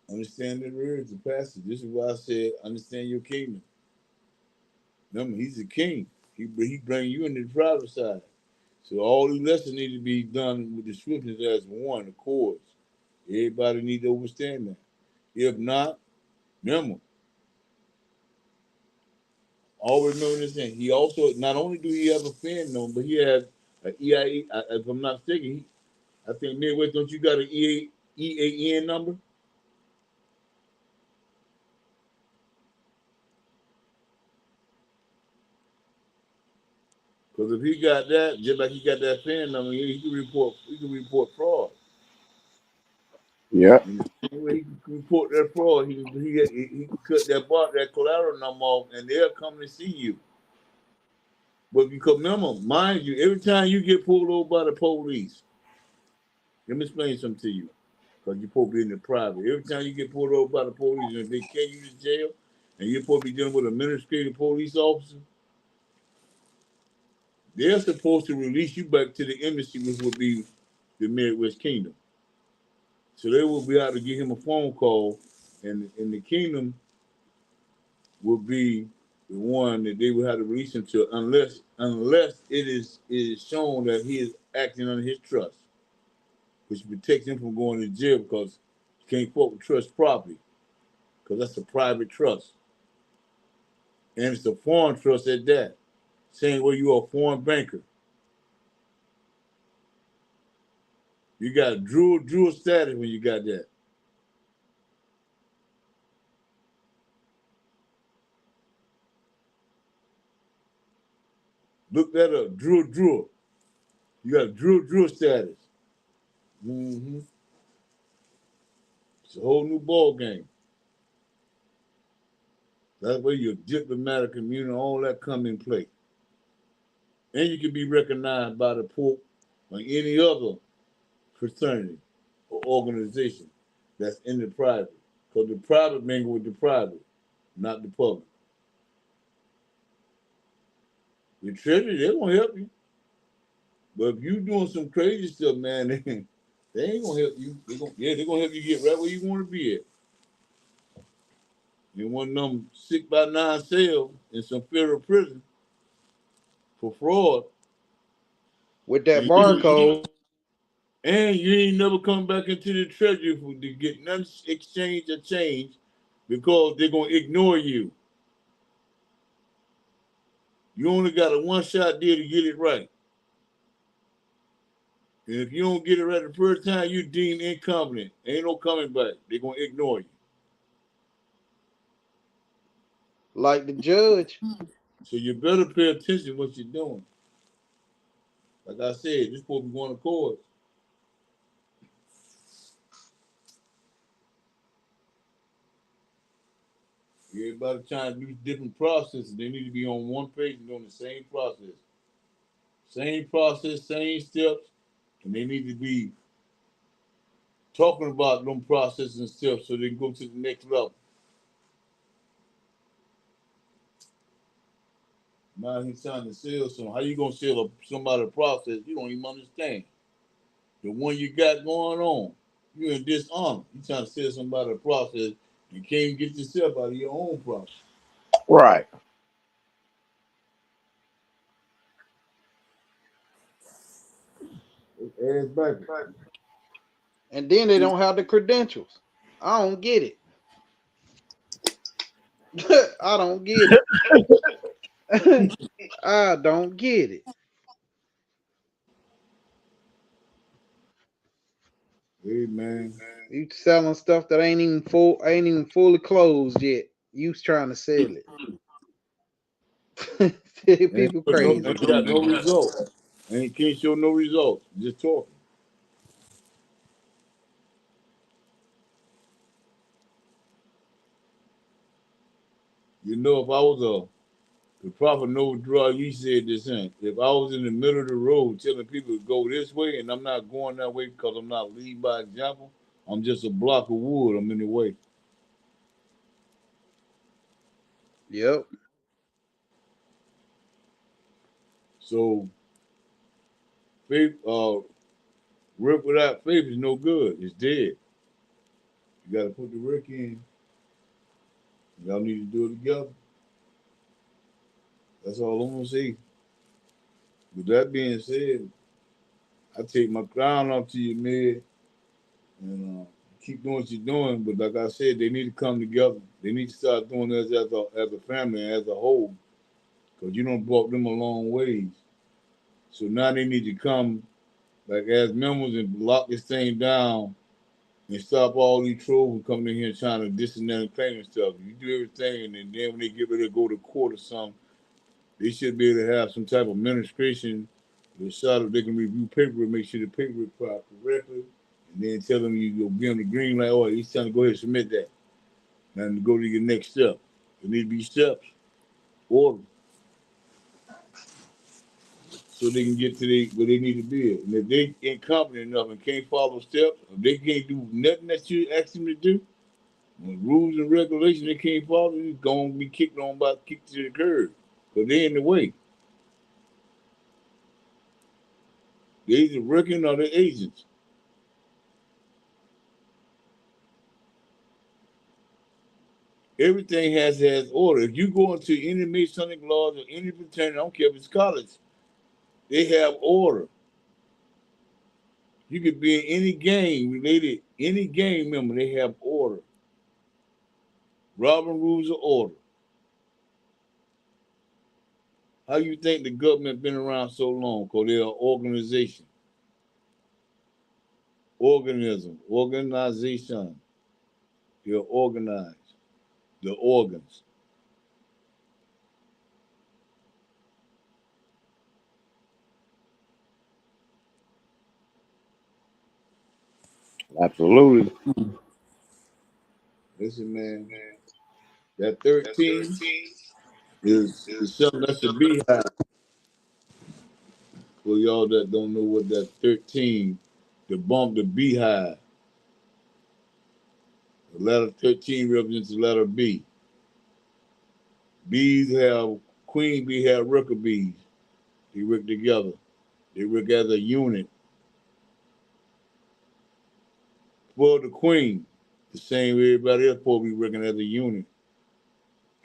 Understand the words, the passage. This is why I said, understand your kingdom. Remember, he's the king. He bring you into the private side. So all the lessons need to be done with the scriptures as one, the chords. Everybody need to understand that. If not, remember, always remember this thing. He also, not only do he have a fan number, but he has an EIE. If I'm not mistaken, I think Midwest, don't you got an EAN number? Because if he got that, just like he got that fan number, he can report fraud. Yep. And the same way he can report that fraud, he can cut that collateral number off, and they'll come to see you. But because remember, mind you, every time you get pulled over by the police, let me explain something to you. Because you're supposed to be in the private. Every time you get pulled over by the police and they carry you to jail, and you're supposed to be dealing with an administrative police officer, they're supposed to release you back to the embassy, which would be the Midwest Kingdom. So they will be able to give him a phone call, and the kingdom will be the one that they will have to release him to, unless it is shown that he is acting under his trust, which protects him from going to jail because you can't fuck with trust property, because that's a private trust. And it's a foreign trust at that. Saying where you are a foreign banker. You got dual status when you got that. Look that up. Dual. You got dual status. Mm-hmm. It's a whole new ball game. That's where your diplomatic community, all that come in play. And you can be recognized by the Pope or any other fraternity or organization that's in the private. Because the private mingle with the private, not the public. The Treasury, they're going to help you. But if you doing some crazy stuff, man, they ain't going to help you. They're going to help you get right where you want to be at. You want them 6x9 cells in some federal prison for fraud. With that And barcode. you ain't never come back into the Treasury to get none exchange or change because they're going to ignore you. You only got a one-shot deal to get it right. And if you don't get it right the first time, you deemed incompetent. Ain't no coming back. They're going to ignore you. Like the judge. So you better pay attention to what you're doing. Like I said, you're supposed to be going to court. Everybody trying to do different processes. They need to be on one page and doing the same process. Same process, same steps, and they need to be talking about them processes and steps so they can go to the next level. Now he's trying to sell something. How you gonna sell somebody a process you don't even understand? The one you got going on, you in dishonor. You trying to sell somebody a process and can't get yourself out of your own process. Right. Ass back. And then they don't have the credentials. I don't get it. I don't get it. I don't get it. Hey man. You selling stuff that ain't even fully closed yet. You trying to sell it. People crazy. Ain't got no results. Ain't can't show no results. Just talking. You know, if I was the prophet knows drug, he said this in. If I was in the middle of the road telling people to go this way and I'm not going that way because I'm not leading by example, I'm just a block of wood. I'm in the way. Yep. So faith, work without faith is no good. It's dead. You got to put the work in. Y'all need to do it together. That's all I'm gonna say. With that being said, I take my crown off to you, man, and keep doing what you're doing. But like I said, they need to come together. They need to start doing this as a family, as a whole, because you don't brought them a long ways. So now they need to come like as members and lock this thing down and stop all these trolls from coming in here trying to this and that and claiming stuff. You do everything, and then when they get ready to go to court or something, they should be able to have some type of administration that shot they can review paperwork, make sure the paperwork filed correctly, and then tell them you go be on the green light. Oh, he's trying to go ahead and submit that. And to go to your next step. There need to be steps, order, so they can get to where they need to be at. And if they incompetent enough and can't follow steps, if they can't do nothing that you ask them to do, when rules and regulations they can't follow, they're going to be kicked to the curb. Because they're in the way. They're either working or they're agents. Everything has order. If you go into any Masonic laws or any fraternity, I don't care if it's college, they have order. You could be in any gang related, any gang member, they have order. Robin rules of order. How you think the government been around so long? Because they're an organization. Organization. They're organized. The organs. Absolutely. Listen, man, that 13 is something that's a beehive. For y'all that don't know what that 13, the beehive. The letter 13 represents the letter B. Bees have, queen bee have worker bees. They work together. They work as a unit. For the queen, the same way everybody else supposed to be working as a unit.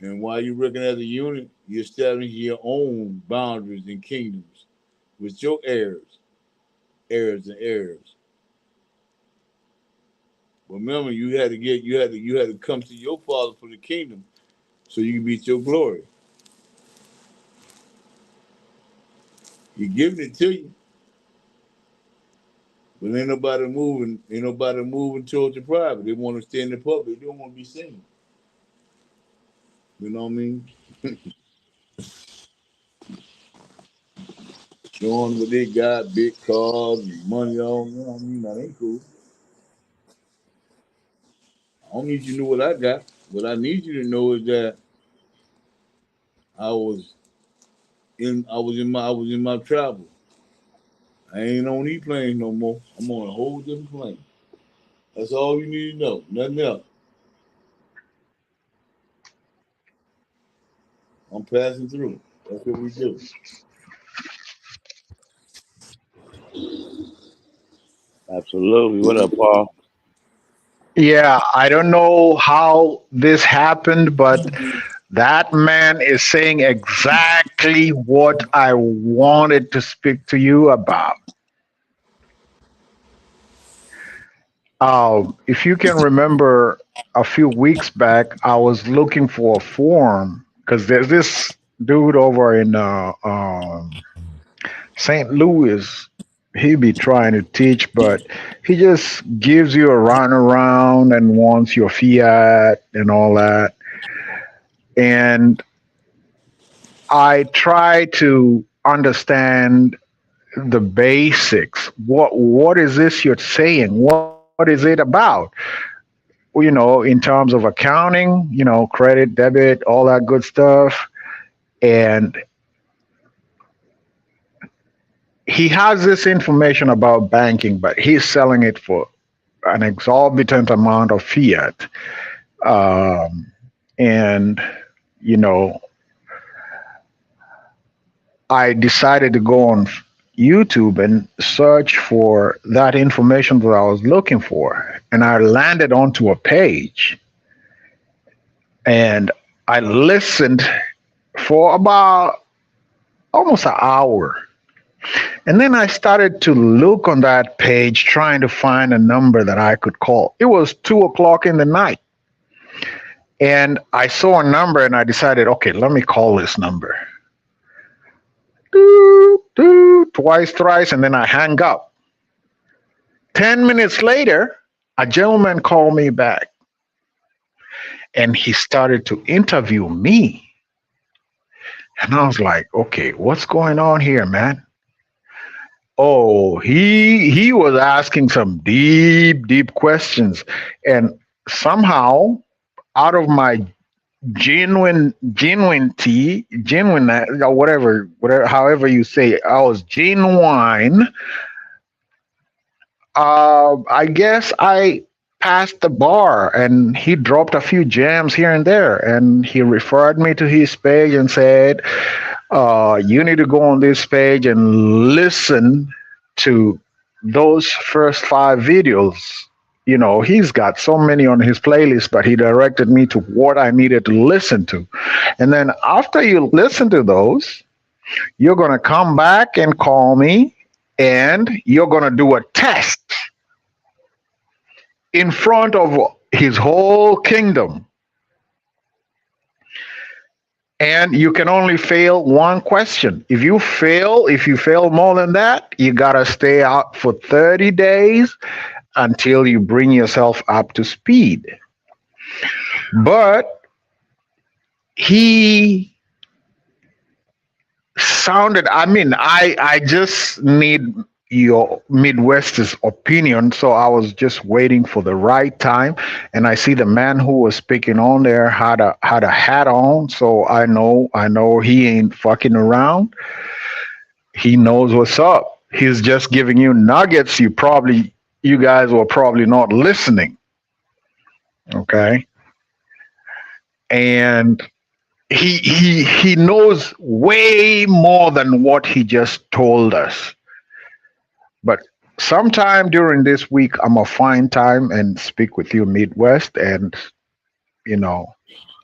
And while you're working as a unit, you're establishing your own boundaries and kingdoms with your heirs and heirs. But remember, you had to come to your father for the kingdom so you can beat your glory. He's giving it to you. But ain't nobody moving towards the private. They want to stay in the public. They don't want to be seen. You know what I mean? Showing what they got, big cars, money on. You know what I mean? That ain't cool. I don't need you to know what I got. What I need you to know is that I was I was in my travel. I ain't on these planes no more. I'm on a whole different plane. That's all you need to know. Nothing else. I'm passing through. That's what we do. Absolutely. What up, Paul? Yeah, I don't know how this happened, but that man is saying exactly what I wanted to speak to you about. If you can remember a few weeks back, I was looking for a form because there's this dude over in St. Louis. He be trying to teach, but he just gives you a runaround and wants your fiat and all that. And I try to understand the basics. What is this you're saying? What is it about? In terms of accounting, credit, debit, all that good stuff. And he has this information about banking, but he's selling it for an exorbitant amount of fiat. Um, and, you know, I decided to go on YouTube and search for that information that I was looking for. And I landed onto a page and I listened for about almost an hour. And then I started to look on that page trying to find a number that I could call. It was 2 o'clock in the night. And I saw a number and I decided, okay, let me call this number. Doo, doo, twice, thrice, and then I hang up. 10 minutes later, a gentleman called me back and he started to interview me. And I was like, okay, what's going on here, man? Oh, he was asking some deep, deep questions. And somehow, out of my genuine, or whatever, however you say it, I was genuine. I guess I passed the bar and he dropped a few gems here and there. And he referred me to his page and said, you need to go on this page and listen to those first 5 videos. He's got so many on his playlist, but he directed me to what I needed to listen to. And then after you listen to those, you're going to come back and call me and you're going to do a test in front of his whole kingdom. And you can only fail one question. If you fail more than that, you got to stay out for 30 days until you bring yourself up to speed. But he sounded, I just need your Midwest's opinion. So I was just waiting for the right time. And I see the man who was speaking on there had a hat on. So I know he ain't fucking around. He knows what's up. He's just giving you nuggets. You guys were probably not listening. Okay. And he knows way more than what he just told us. But sometime during this week, I'm gonna find time and speak with you, Midwest, and you know,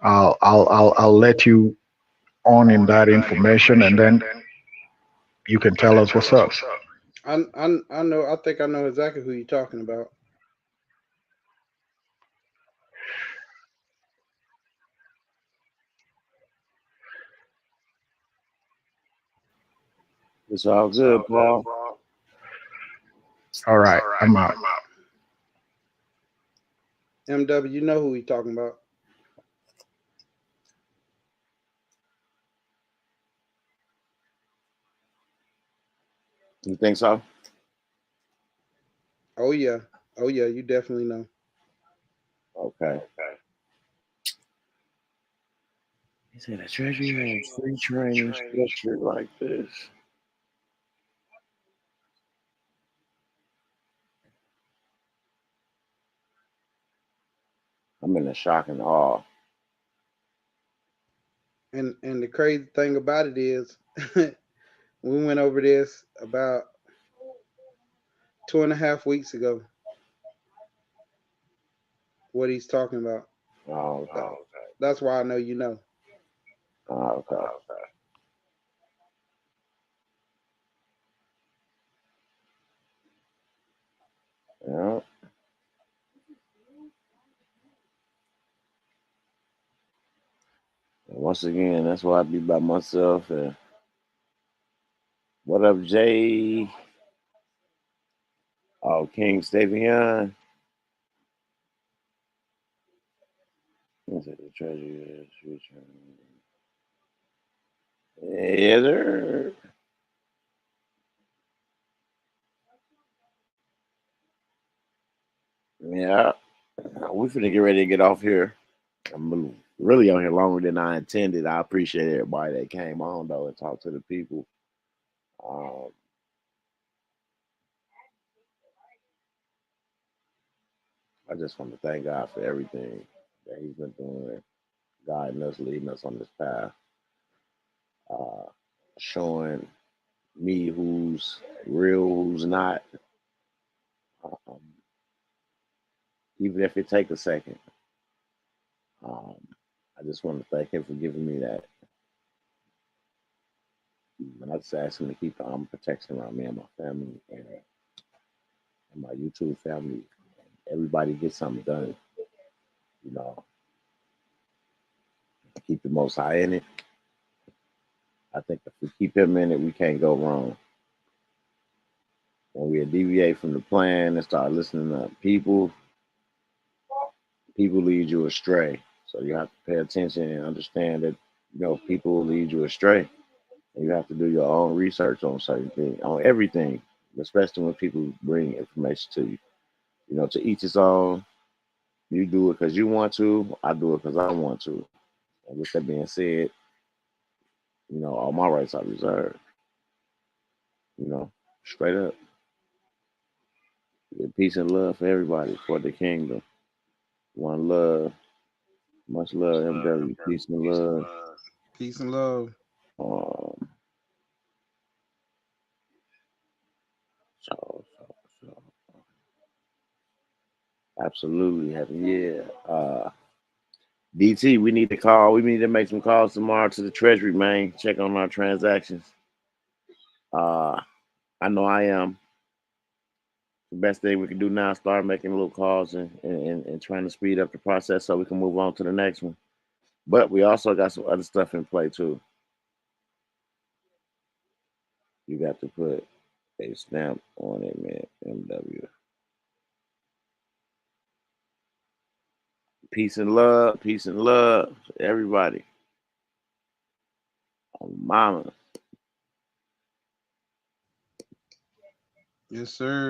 I'll let you on in that information, and then you can tell us what's up. I know. I think I know exactly who you're talking about. It's all good, Paul. All right, I'm out. MW, you know who we talking about. You think so? Oh yeah, you definitely know. Okay. He said the Treasury has free training structured like this. I'm in a shock and awe. And the crazy thing about it is, we went over this about 2.5 weeks ago. What he's talking about. Oh, okay. That's why I know you know. Oh, okay. Yeah. And once again, that's why I be by myself. And what up, Jay? Oh, King Stavion. He said the Treasury has free training. Yeah, sir. Yeah. We finna get ready to get off here. I'm really on here longer than I intended. I appreciate everybody that came on though and talked to the people. I just want to thank God for everything that He's been doing, guiding us, leading us on this path, showing me who's real, who's not. Um, even if it take a second. I just want to thank Him for giving me that. And I just ask Him to keep the arm of protection around me and my family and my YouTube family. Everybody get something done. You know, keep the Most High in it. I think if we keep Him in it, we can't go wrong. When we deviate from the plan and start listening to people lead you astray. So you have to pay attention and understand that people will lead you astray. And you have to do your own research on certain things, on everything, especially when people bring information to you. To each his own. You do it because you want to. I do it because I want to. And with that being said, all my rights are reserved. Straight up. Peace and love for everybody, for the kingdom. One love. Much love, MW. Peace and love. Peace and love. Um, so. Absolutely. Yeah. DT, we need to call. We need to make some calls tomorrow to the Treasury, man. Check on our transactions. I know I am. The best thing we can do now is start making little calls and trying to speed up the process so we can move on to the next one. But we also got some other stuff in play too. You got to put a stamp on it, man. MW. Peace and love. Peace and love to everybody. Oh, mama. Yes, sir.